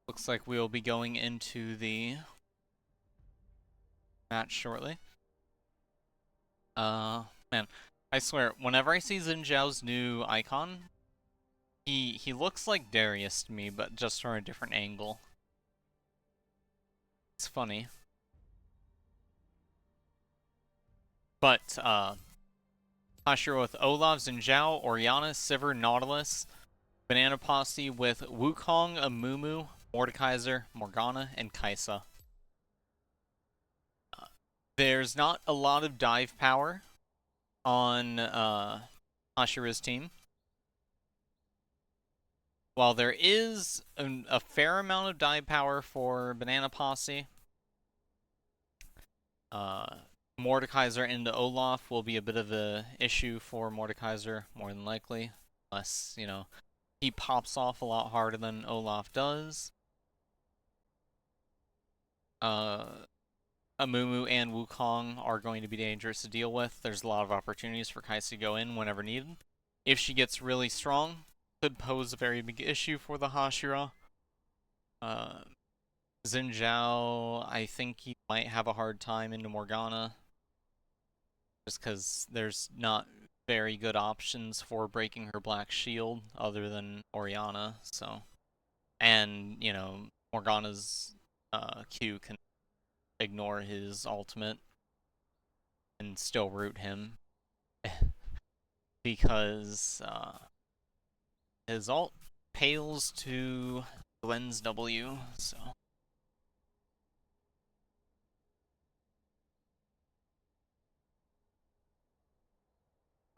Looks like we'll be going into the match shortly. Man, I swear, whenever I see Xin Zhao's new icon, he looks like Darius to me, but just from a different angle. It's funny. But, Hashira with Olaf, Xin Zhao, Orianna, Sivir, Nautilus, Banana Posse with Wukong, Amumu, Mordekaiser, Morgana, and Kai'Sa. There's not a lot of dive power on Hashira's team. While there is a fair amount of dive power for Banana Posse, Mordekaiser into Olaf will be a bit of an issue for Mordekaiser, more than likely. Unless, you know, he pops off a lot harder than Olaf does. Amumu and Wukong are going to be dangerous to deal with. There's a lot of opportunities for Kai'Sa to go in whenever needed. If she gets really strong, could pose a very big issue for the Hashira. Xin Zhao, I think he might have a hard time into Morgana. Just because there's not very good options for breaking her black shield other than Orianna, so. And, you know, Morgana's Q can ignore his ultimate and still root him. Because his ult pales to Gwen's W, so.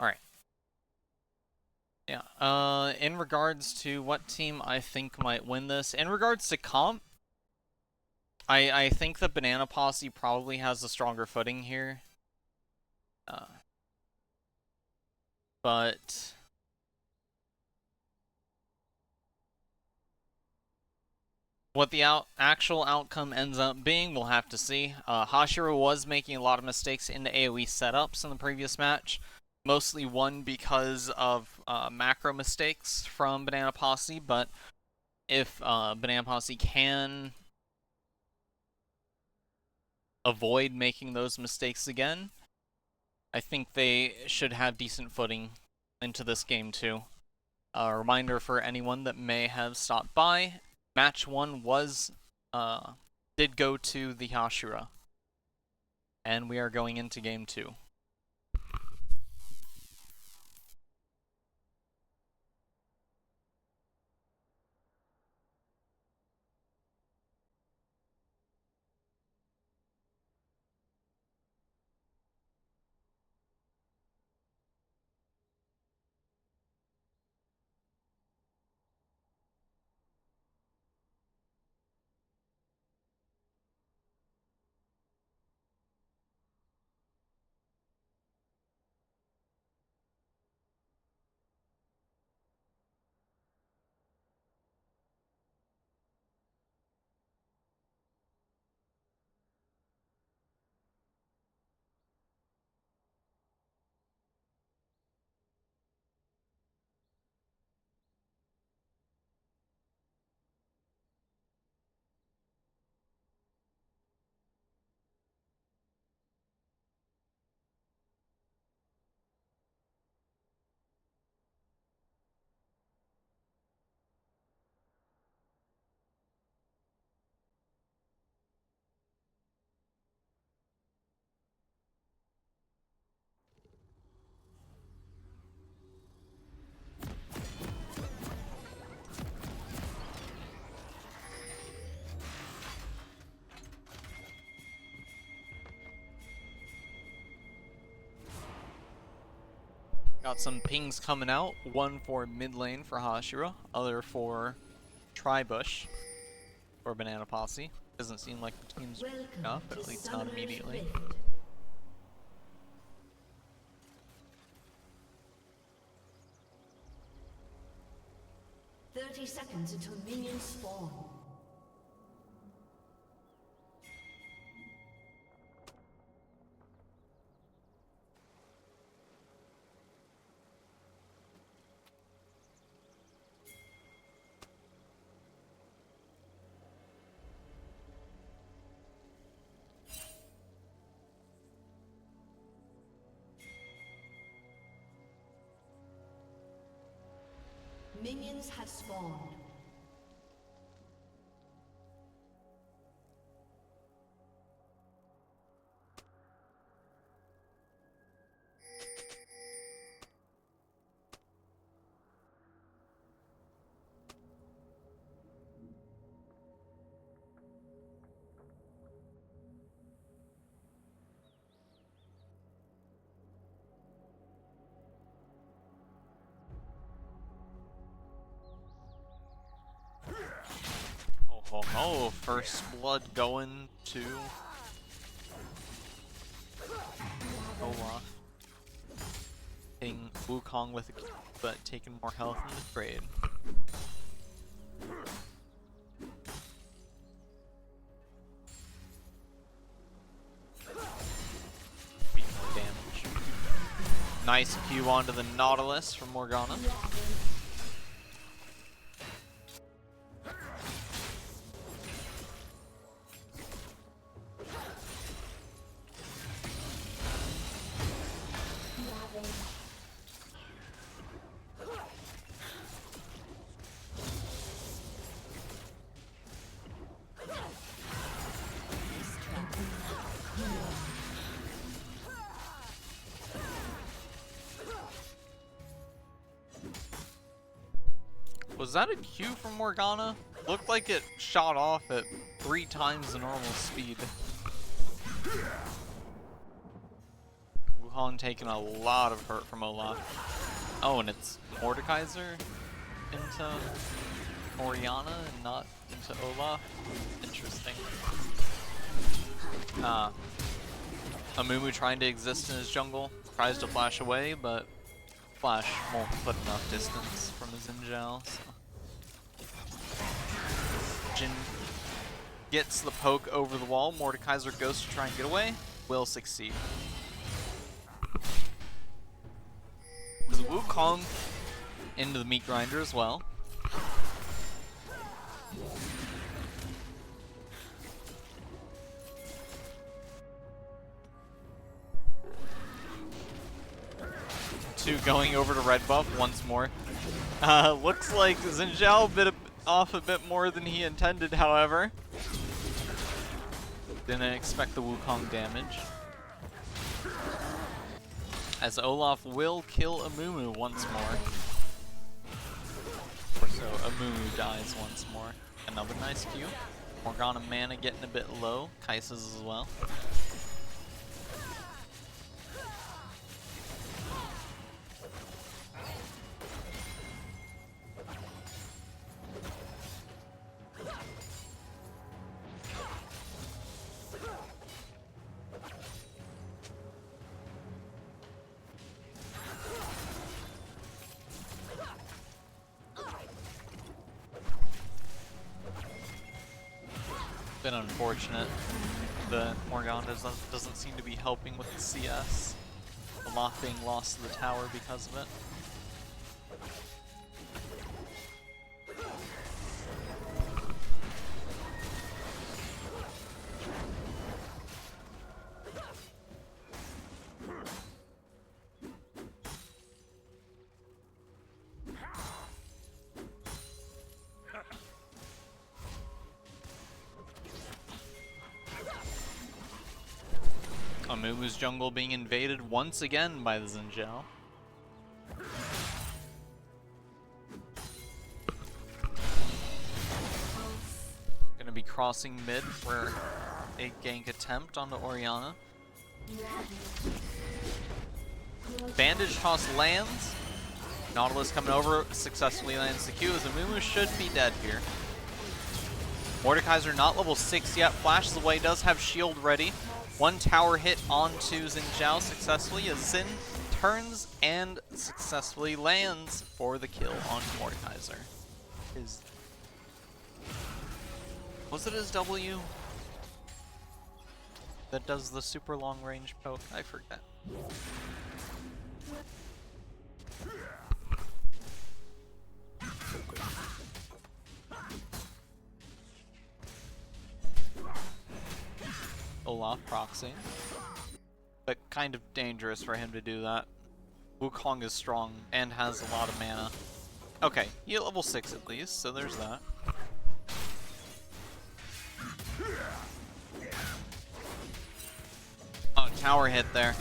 Alright. Yeah, in regards to what team I think might win this, in regards to comp, I think the Banana Posse probably has a stronger footing here. But what the actual outcome ends up being, we'll have to see. Hashira was making a lot of mistakes in the AoE setups in the previous match. Mostly one because of macro mistakes from Banana Posse, but if Banana Posse can avoid making those mistakes again, I think they should have decent footing into this game too. A reminder for anyone that may have stopped by, match 1 was did go to the Hashira. And we are going into game 2. Got some pings coming out. One for mid lane for Hashira, other for Tribush for Banana Posse. Doesn't seem like the team's up, at least not immediately. Rift. 30 seconds until minions spawn. Minions have spawned. Oh, first blood going to Olaf. Hitting Wukong with a Q, but taking more health in the trade. Beat more damage. Nice Q onto the Nautilus from Morgana. Was that a Q from Morgana? Looked like it shot off at 3 times the normal speed. Wukong taking a lot of hurt from Olaf. Oh, and it's Mordekaiser into Orianna and not into Olaf? Interesting. Amumu trying to exist in his jungle. Tries to flash away, but Flash won't put enough distance from his Xin, so. Jin gets the poke over the wall. Mordekaiser goes to try and get away. Will succeed. There's Wukong into the meat grinder as well. Two going over to red buff once more. Looks like Xin bit off a bit more than he intended, however. Didn't expect the Wukong damage. As Olaf will kill Amumu once more. Or so Amumu dies once more. Another nice Q. Morgana mana getting a bit low. Kai'Sa's as well. Been unfortunate that Morgana doesn't seem to be helping with the CS. Olaf being lost to the tower because of it. Amumu's jungle being invaded once again by the Xin. Gonna be crossing mid for a gank attempt onto Orianna. Bandage toss lands. Nautilus coming over, successfully lands the Q as Amumu should be dead here. Mordekaiser not level 6 yet, flashes away, does have shield ready. One tower hit onto Xin successfully as Xin turns and successfully lands for the kill on Mordekaiser. Was it his W that does the super long range poke? I forget. Olaf proxy, but kind of dangerous for him to do that. Wukong is strong and has a lot of mana. Okay, he at level 6 at least, so there's that. Oh, tower hit there.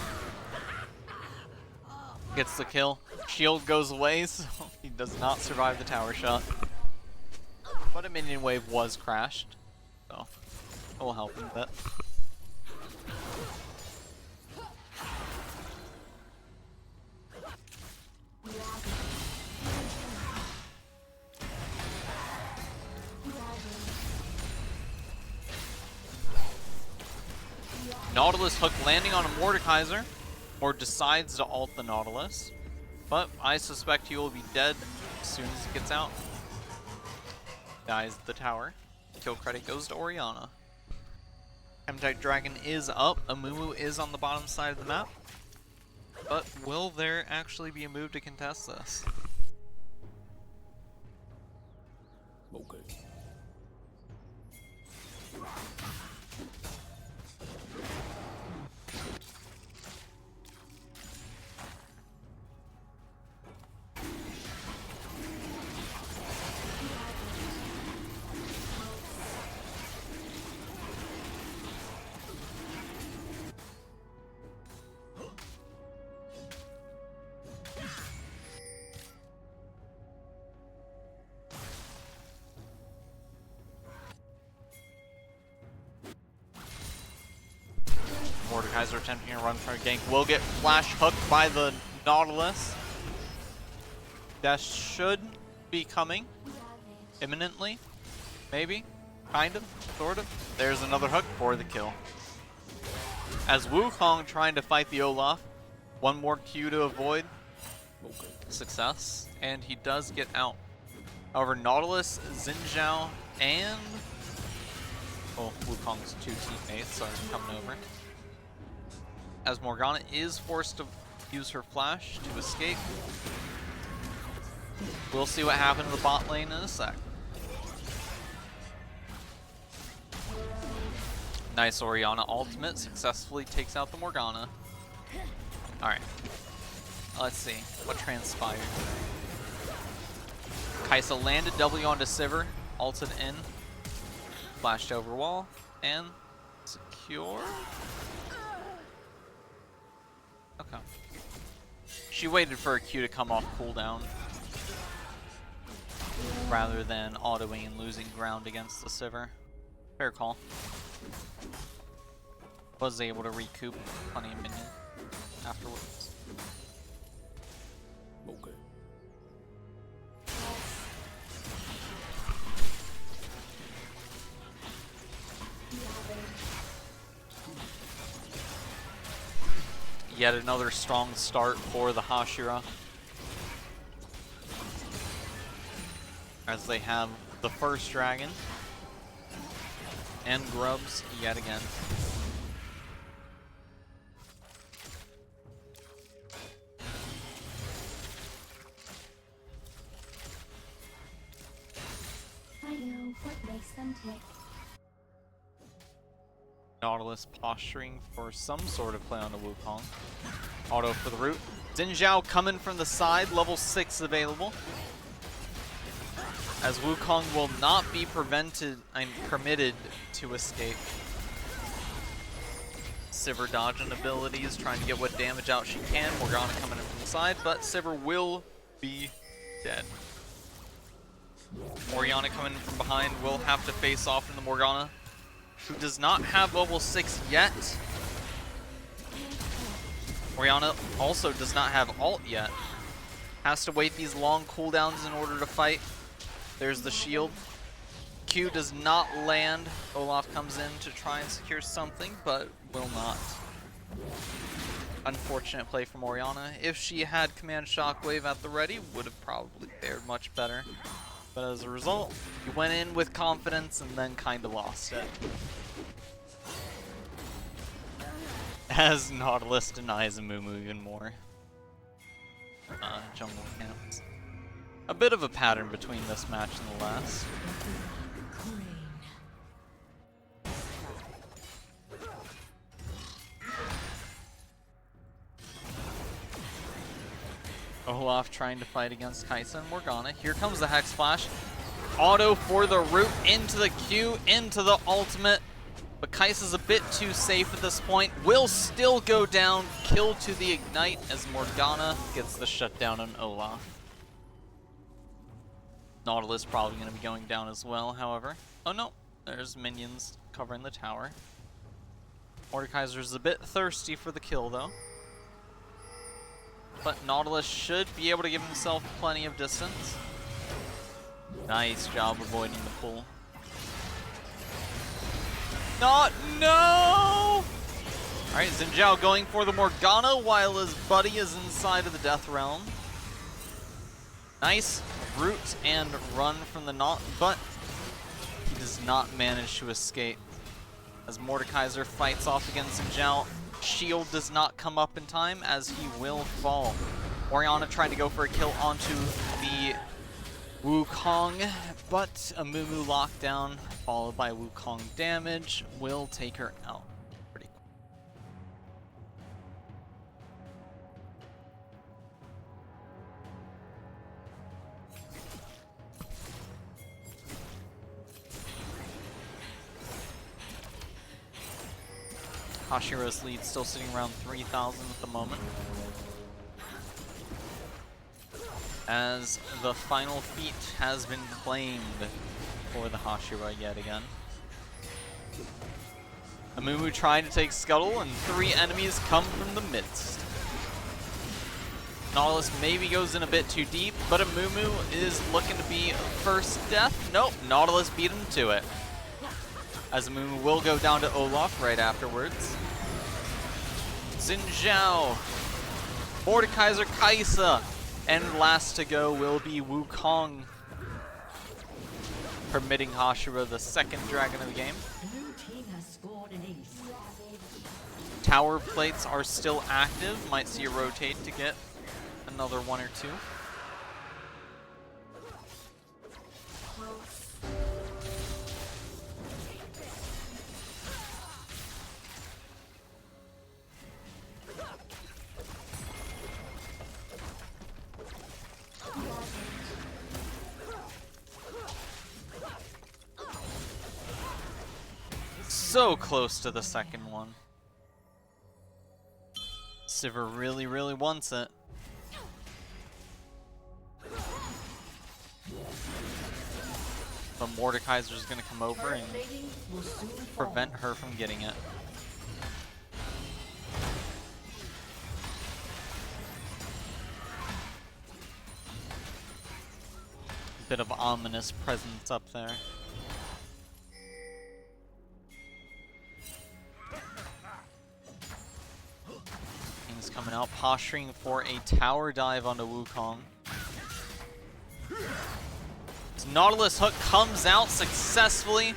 Gets the kill. Shield goes away, so he does not survive the tower shot. But a minion wave was crashed, so it will help him a bit. Nautilus hook landing on a Mordekaiser, or decides to ult the Nautilus, but I suspect he will be dead as soon as he gets out. Dies at the tower. Kill credit goes to Orianna. Hematite Dragon is up. Amumu is on the bottom side of the map. But will there actually be a move to contest this? Okay. Mordekaiser attempting to run for a gank will get flash hooked by the Nautilus. That should be coming imminently. Maybe. Kind of. Sort of. There's another hook for the kill. As Wukong trying to fight the Olaf. One more Q to avoid. Okay. Success. And he does get out. However, Nautilus, Xin Zhao, and... well, Wukong's two teammates are coming over. As Morgana is forced to use her flash to escape. We'll see what happens in the bot lane in a sec. Nice Orianna ultimate successfully takes out the Morgana. Alright. Let's see what transpired. Kaisa landed W onto Sivir, ulted in, flashed over wall, and secure. Okay. She waited for a Q to come off cooldown rather than autoing and losing ground against the Sivir. Fair call. Was able to recoup plenty of minion afterwards. Okay. Yet another strong start for the Hashira, as they have the first dragon and grubs yet again. I know what makes them tick. Nautilus posturing for some sort of play on the Wukong. Auto for the root. Xin Zhao coming from the side, level 6 available. As Wukong will not be permitted to escape. Sivir dodging abilities, trying to get what damage out she can. Morgana coming in from the side, but Sivir will be dead. Orianna coming in from behind will have to face off in the Morgana, who does not have level 6 yet. Orianna also does not have ult yet. Has to wait these long cooldowns in order to fight. There's the shield. Q does not land. Olaf comes in to try and secure something, but will not. Unfortunate play from Orianna. If she had command shockwave at the ready, would have probably fared much better. But as a result, you went in with confidence and then kind of lost it. As Nautilus denies Amumu even more. Jungle camps. A bit of a pattern between this match and the last. Olaf trying to fight against Kaisa and Morgana. Here comes the Hex Splash. Auto for the root, into the Q, into the ultimate. But Kaisa's a bit too safe at this point. Will still go down, kill to the Ignite as Morgana gets the shutdown on Olaf. Nautilus probably going to be going down as well, however. Oh no, there's minions covering the tower. Mordekaiser's a bit thirsty for the kill though. But Nautilus should be able to give himself plenty of distance. Nice job avoiding the pull. No! Alright, Xin Zhao going for the Morgana while his buddy is inside of the Death Realm. Nice root and run from the knot, but he does not manage to escape. As Mordekaiser fights off against Xin Zhao, shield does not come up in time as he will fall. Orianna trying to go for a kill onto the Wukong, but a Mumu lockdown followed by Wukong damage will take her out pretty quick. Hashira's lead still sitting around 3,000 at the moment. As the final feat has been claimed for the Hashira yet again. Amumu trying to take Scuttle and 3 enemies come from the midst. Nautilus maybe goes in a bit too deep, but Amumu is looking to be first death. Nope, Nautilus beat him to it. As Amumu will go down to Olaf right afterwards. Xin Zhao, Mordekaiser, Kaisa, and last to go will be Wukong, permitting Hashira the second dragon of the game. Blue team has scored an ace. Tower plates are still active. Might see a rotate to get another 1 or 2. So close to the second one. Sivir really, really wants it. But Mordekaiser's gonna come over and prevent her from getting it. Bit of ominous presence up there. King's coming out, posturing for a tower dive onto Wukong. Nautilus hook comes out successfully,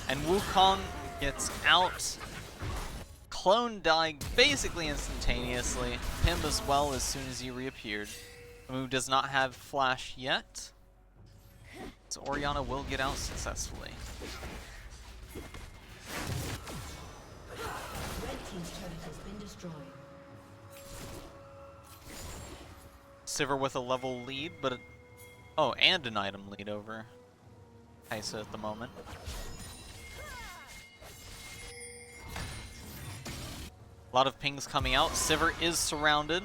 and Wukong gets out. Clone dying basically instantaneously. Him as well as soon as he reappeared. Mu does not have flash yet, so Orianna will get out successfully. Red team's turret has been destroyed. Sivir with a level lead, but oh, and an item lead over Kaisa at the moment. A lot of pings coming out. Sivir is surrounded.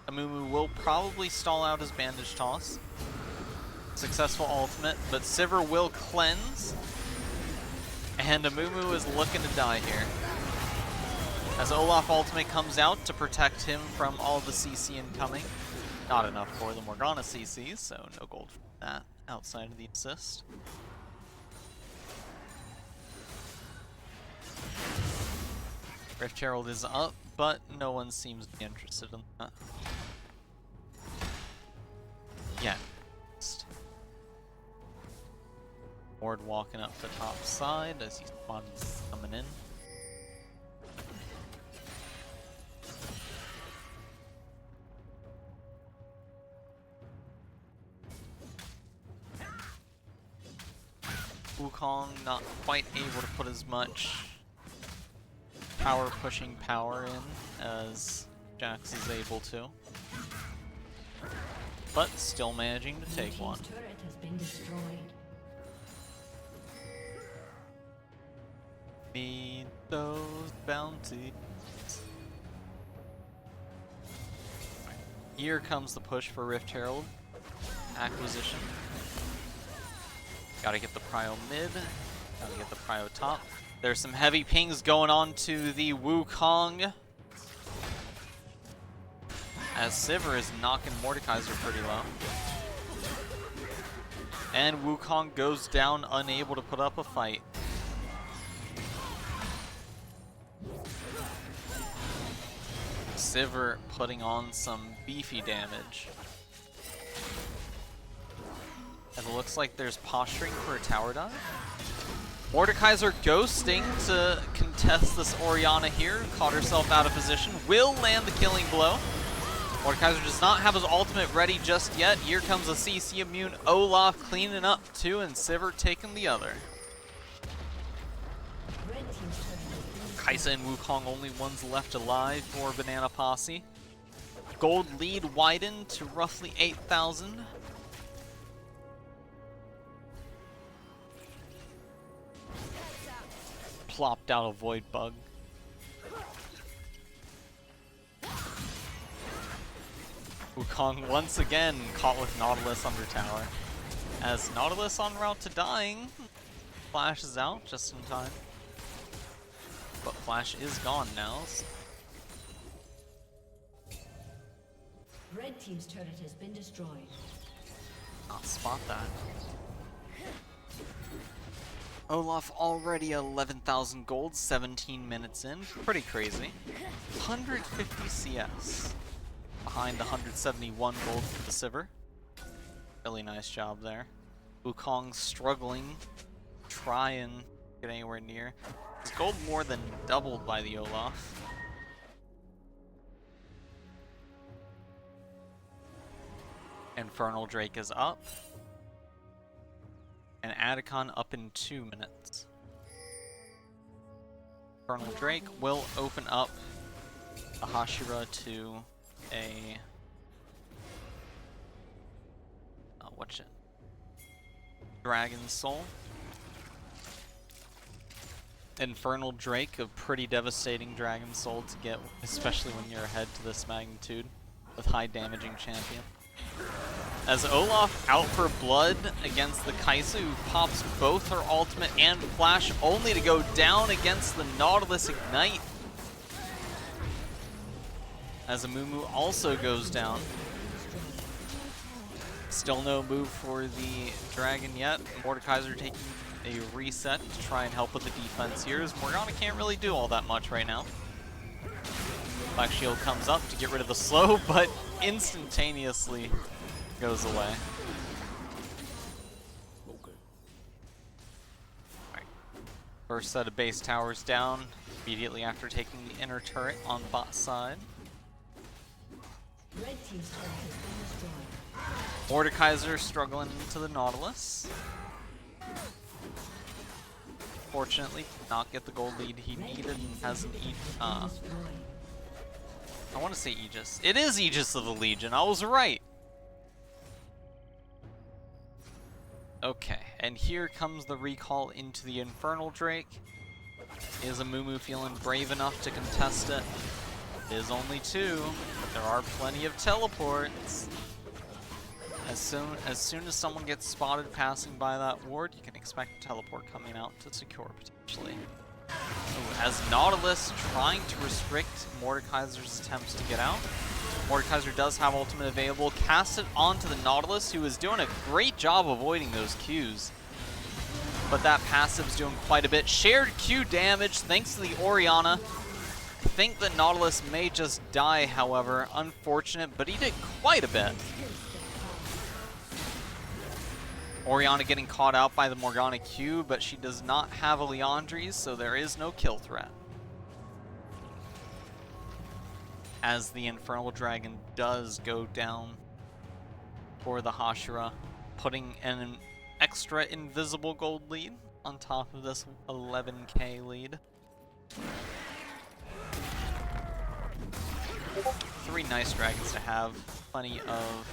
Amumu will probably stall out his bandage toss. Successful ultimate, but Sivir will cleanse. And Amumu is looking to die here. As Olaf ultimate comes out to protect him from all the CC incoming. Not enough for the Morgana CC, so no gold for that outside of the assist. Rift Herald is up, but no one seems to be interested in that. Yeah. Ward walking up the top side as he's coming in. Wukong not quite able to put as much power pushing power in as Jax is able to. but still managing to Blue take team's one. turret has been destroyed. Need those bounties. Here comes the push for Rift Herald acquisition. Gotta get the prio mid, gotta get the prio top. There's some heavy pings going on to the Wukong, as Sivir is knocking Mordekaiser pretty low. And Wukong goes down, unable to put up a fight. Sivir putting on some beefy damage. And it looks like there's posturing for a tower dive. Mordekaiser ghosting to contest this Orianna here. Caught herself out of position. Will land the killing blow. Mordekaiser does not have his ultimate ready just yet. Here comes a CC immune Olaf cleaning up two, and Sivir taking the other. Red team's turret has been Kaisa and Wukong only ones left alive for Banana Posse. Gold lead widened to roughly 8,000. Plopped out a void bug. Wukong once again caught with Nautilus under tower. As Nautilus en route to dying, flashes out just in time. But Flash is gone now. Red team's turret has been destroyed. Not spot that. Olaf already 11,000 gold, 17 minutes in. Pretty crazy. 150 CS. Behind the 171 gold for the Sivir. Really nice job there. Wukong struggling. Try and get anywhere near. His gold more than doubled by the Olaf. Infernal Drake is up. And Adicon up in 2 minutes. Infernal Drake will open up a Hashira to a... what's it? Dragon Soul. Infernal Drake, a pretty devastating Dragon Soul to get, especially when you're ahead to this magnitude with high damaging champion. As Olaf out for blood against the Kaisa, who pops both her ultimate and flash, only to go down against the Nautilus Ignite. As Amumu also goes down. Still no move for the dragon yet. Mordekaiser taking a reset to try and help with the defense here, as Morgana can't really do all that much right now. Black Shield comes up to get rid of the slow, but instantaneously goes away. Okay. Right. First set of base towers down, immediately after taking the inner turret on bot side. Red team's turret has been destroyed. Mordekaiser struggling into the Nautilus. Fortunately, did not get the gold lead he needed and has an I want to say Aegis. It is Aegis of the Legion, I was right! Okay, and here comes the recall into the Infernal Drake. Is Amumu feeling brave enough to contest it? It is only 2, but there are plenty of teleports. As soon as someone gets spotted passing by that ward, you can expect a teleport coming out to secure potentially. Ooh, as Nautilus trying to restrict Mordekaiser's attempts to get out. Mordekaiser does have ultimate available, cast it onto the Nautilus, who is doing a great job avoiding those Qs. But that passive's doing quite a bit. Shared Q damage thanks to the Orianna. I think that Nautilus may just die, however. Unfortunate, but he did quite a bit. Orianna getting caught out by the Morgana Q, but she does not have a Liandry's, so there is no kill threat. As the Infernal Dragon does go down for the Hashira, putting an extra invisible gold lead on top of this 11k lead. 3 nice dragons to have, plenty of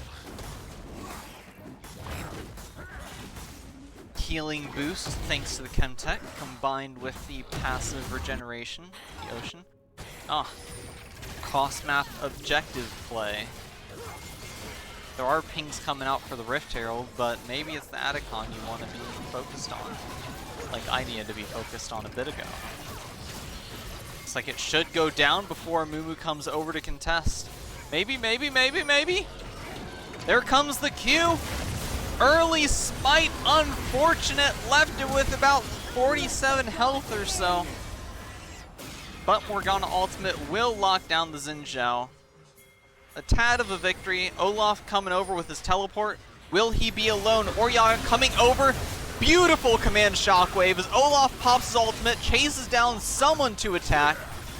healing boost thanks to the Chemtech, combined with the passive regeneration, the Ocean. Cost map objective play. There are pings coming out for the Rift Herald, but maybe it's the Atacon you want to be focused on. Like I needed to be focused on a bit ago. Looks like it should go down before Mumu comes over to contest. Maybe, maybe, maybe, maybe? There comes the Q! Early smite, unfortunate, left it with about 47 health or so. But Morgana ultimate will lock down the Xin Zhao. A tad of a victory. Olaf coming over with his teleport. Will he be alone? Orianna coming over. Beautiful command shockwave as Olaf pops his ultimate, chases down someone to attack.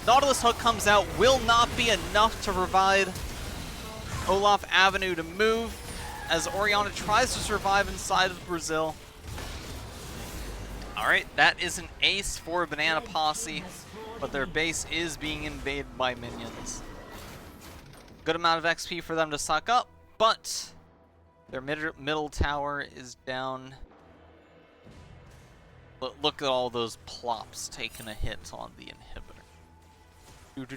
Nautilus hook comes out, will not be enough to provide Olaf avenue to move as Orianna tries to survive inside of Brazil. Alright, that is an ace for Banana Posse, but their base is being invaded by minions. Good amount of XP for them to suck up, but their middle tower is down. Look at all those plops taking a hit on the inhibitor. Let's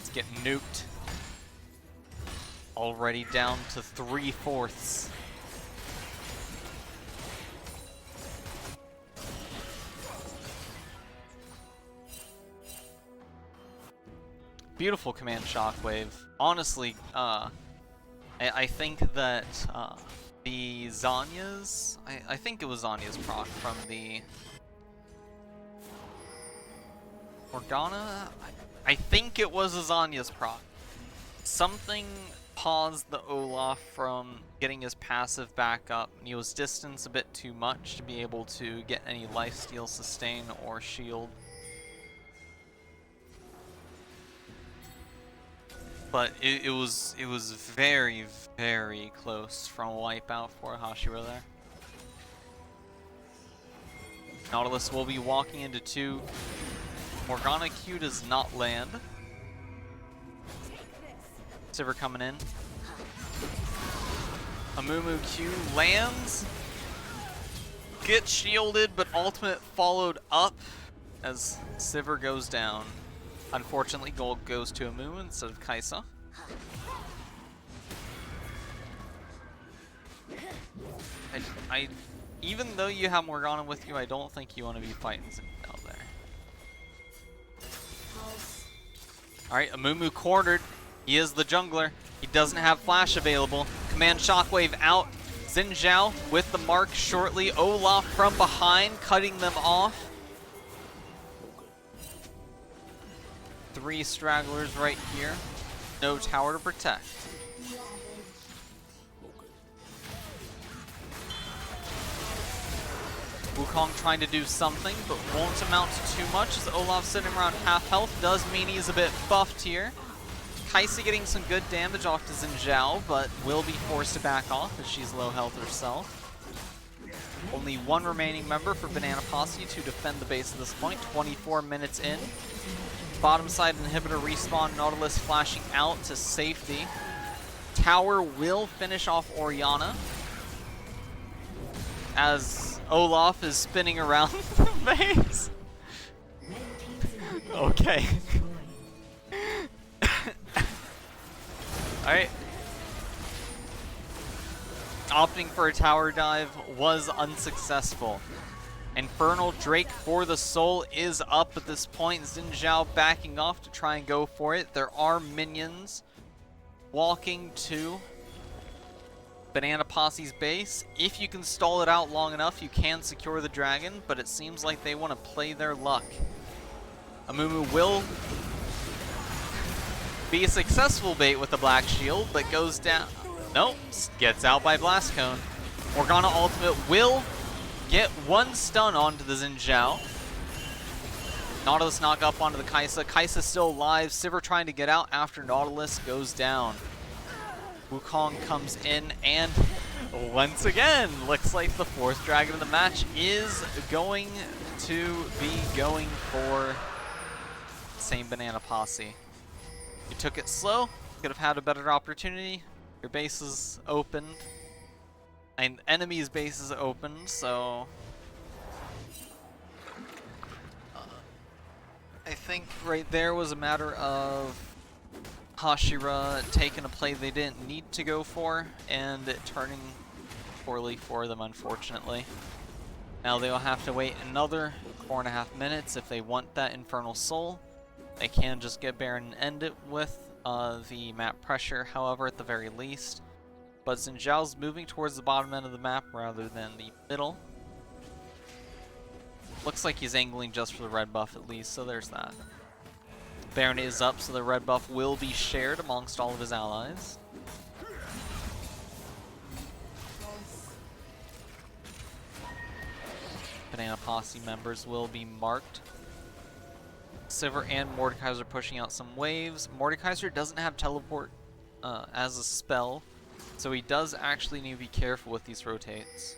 get nuked. Already down to 3/4. Beautiful command shockwave. Honestly, I think that the Zanya's, I think it was Zanya's proc from the Morgana. I think it was a Zanya's proc. Something paused the Olaf from getting his passive back up, and he was distanced a bit too much to be able to get any lifesteal sustain or shield. But it was very, very close from a wipeout for Hashira there. Nautilus will be walking into 2. Morgana Q does not land. Sivir coming in. Amumu Q lands. Gets shielded, but ultimate followed up as Sivir goes down. Unfortunately, gold goes to Amumu instead of Kaisa. Even though you have Morgana with you, I don't think you want to be fighting Zinfandel there. Alright, Amumu cornered. He is the jungler. He doesn't have flash available. Command shockwave out. Xin Zhao with the mark shortly. Olaf from behind, cutting them off. 3 stragglers right here. No tower to protect. Wukong trying to do something, but won't amount to too much as Olaf sitting around half health. Does mean he's a bit buffed here. Kaisa getting some good damage off to Xin Zhao, but will be forced to back off as she's low health herself. Only 1 remaining member for Banana Posse to defend the base at this point. 24 minutes in. Bottom side inhibitor respawn. Nautilus flashing out to safety. Tower will finish off Orianna as Olaf is spinning around the base. Okay. Alright. Opting for a tower dive was unsuccessful. Infernal Drake for the soul is up at this point. Xin Zhao backing off to try and go for it. There are minions walking to Banana Posse's base. If you can stall it out long enough, you can secure the dragon, but it seems like they want to play their luck. Amumu will be a successful bait with the black shield, but goes down. Nope, gets out by Blast Cone. Morgana ultimate will get 1 stun onto the Xin Zhao. Nautilus knock up onto the Kaisa. Kaisa still alive. Sivir trying to get out after Nautilus goes down. Wukong comes in and once again, looks like the 4th dragon of the match is going to be going for same Banana Posse. You took it slow, could have had a better opportunity. Your base is opened. And enemy's base is open, so I think right there was a matter of Hashira taking a play they didn't need to go for, and it turning poorly for them, unfortunately. Now they'll have to wait another 4.5 minutes if they want that Infernal Soul. They can just get Baron and end it with the map pressure, however, at the very least. But Xin Zhao's moving towards the bottom end of the map rather than the middle. Looks like he's angling just for the red buff at least, so there's that. Baron is up, so the red buff will be shared amongst all of his allies. Banana Posse members will be marked. Sivir and Mordekaiser pushing out some waves. Mordekaiser doesn't have teleport as a spell, so he does actually need to be careful with these rotates.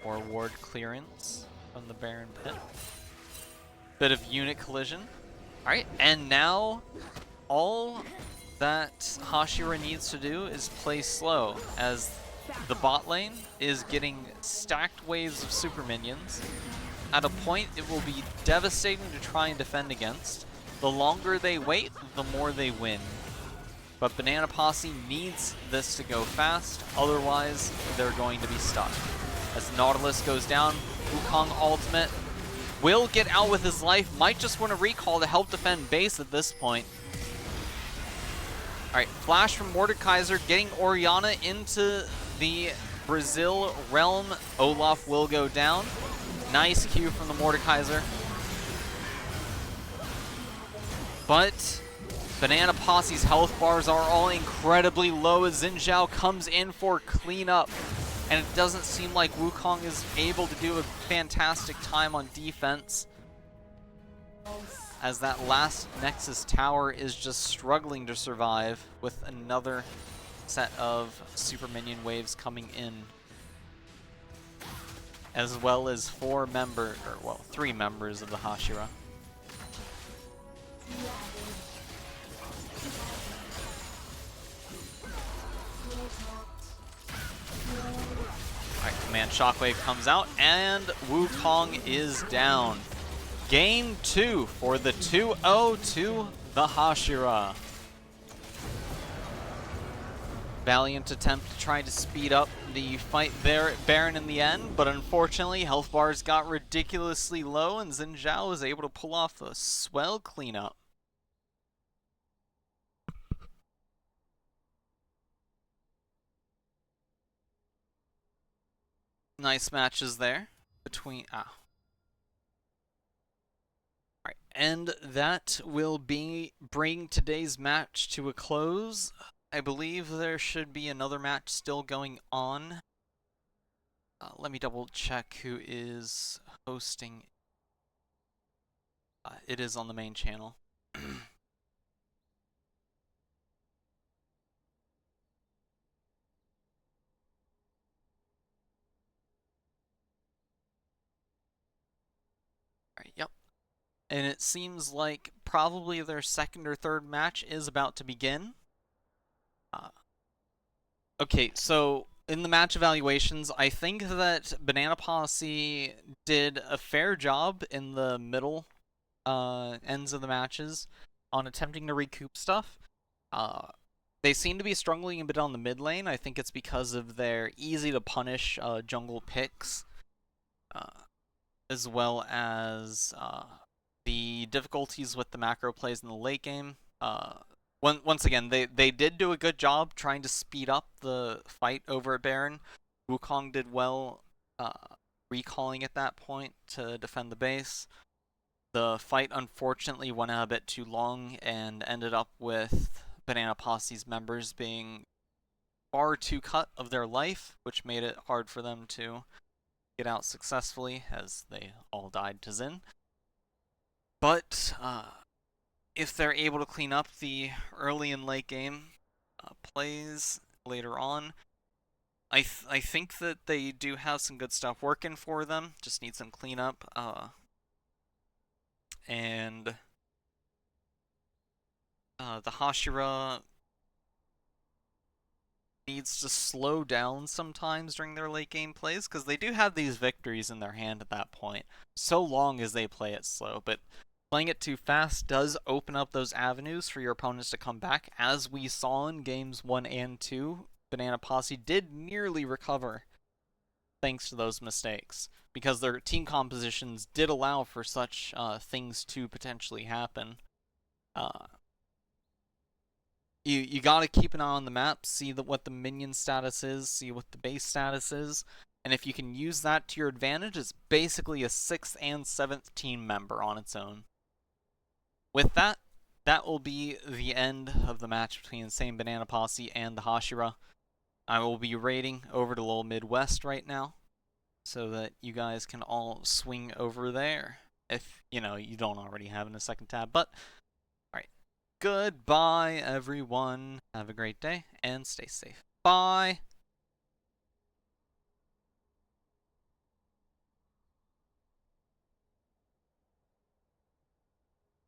Or ward clearance from the Baron pit. Bit of unit collision. Alright, and now all that Hashira needs to do is play slow, as the bot lane is getting stacked waves of super minions. At a point, it will be devastating to try and defend against. The longer they wait, the more they win. But Banana Posse needs this to go fast, otherwise they're going to be stuck. As Nautilus goes down, Wukong ultimate will get out with his life, might just want to recall to help defend base at this point. Alright, flash from Mordekaiser, getting Orianna into the Brazil realm. Olaf will go down. Nice Q from the Mordekaiser. But Banana Posse's health bars are all incredibly low as Xin Zhao comes in for cleanup. And it doesn't seem like Wukong is able to do a fantastic time on defense, as that last Nexus tower is just struggling to survive with another set of super minion waves coming in, as well as 3 members of the Hashira. Alright, Command Shockwave comes out, and Wukong is down. Game 2 for the 2-0 to the Hashira. Valiant attempt to try to speed up the fight there at Baron in the end, but unfortunately health bars got ridiculously low and Xin Zhao was able to pull off a swell cleanup. Nice matches there between Alright, and that will bring today's match to a close. I believe there should be another match still going on. Let me double check who is hosting. It is on the main channel. Alright, yep. And it seems like probably their second or third match is about to begin. Okay, so in the match evaluations, I think that Banana Posse did a fair job in the middle ends of the matches on attempting to recoup stuff. They seem to be struggling a bit on the mid lane. I think it's because of their easy to punish jungle picks, as well as the difficulties with the macro plays in the late game. Once again, they did do a good job trying to speed up the fight over at Baron. Wukong did well recalling at that point to defend the base. The fight unfortunately went out a bit too long and ended up with Banana Posse's members being far too cut of their life, which made it hard for them to get out successfully, as they all died to Xin. But if they're able to clean up the early and late game plays later on, I think that they do have some good stuff working for them. Just need some cleanup. And The Hashira needs to slow down sometimes during their late game plays, because they do have these victories in their hand at that point, so long as they play it slow. But playing it too fast does open up those avenues for your opponents to come back, as we saw in games 1 and 2. Banana Posse did nearly recover thanks to those mistakes, because their team compositions did allow for such things to potentially happen. Uh, you got to keep an eye on the map, see what the minion status is, see what the base status is, and if you can use that to your advantage, it's basically a 6th and 7th team member on its own. With that, that will be the end of the match between the same Banana Posse and the Hashira. I will be raiding over to LOLMidwest right now, so that you guys can all swing over there, if, you don't already have in a second tab. But, alright. Goodbye, everyone. Have a great day, and stay safe. Bye!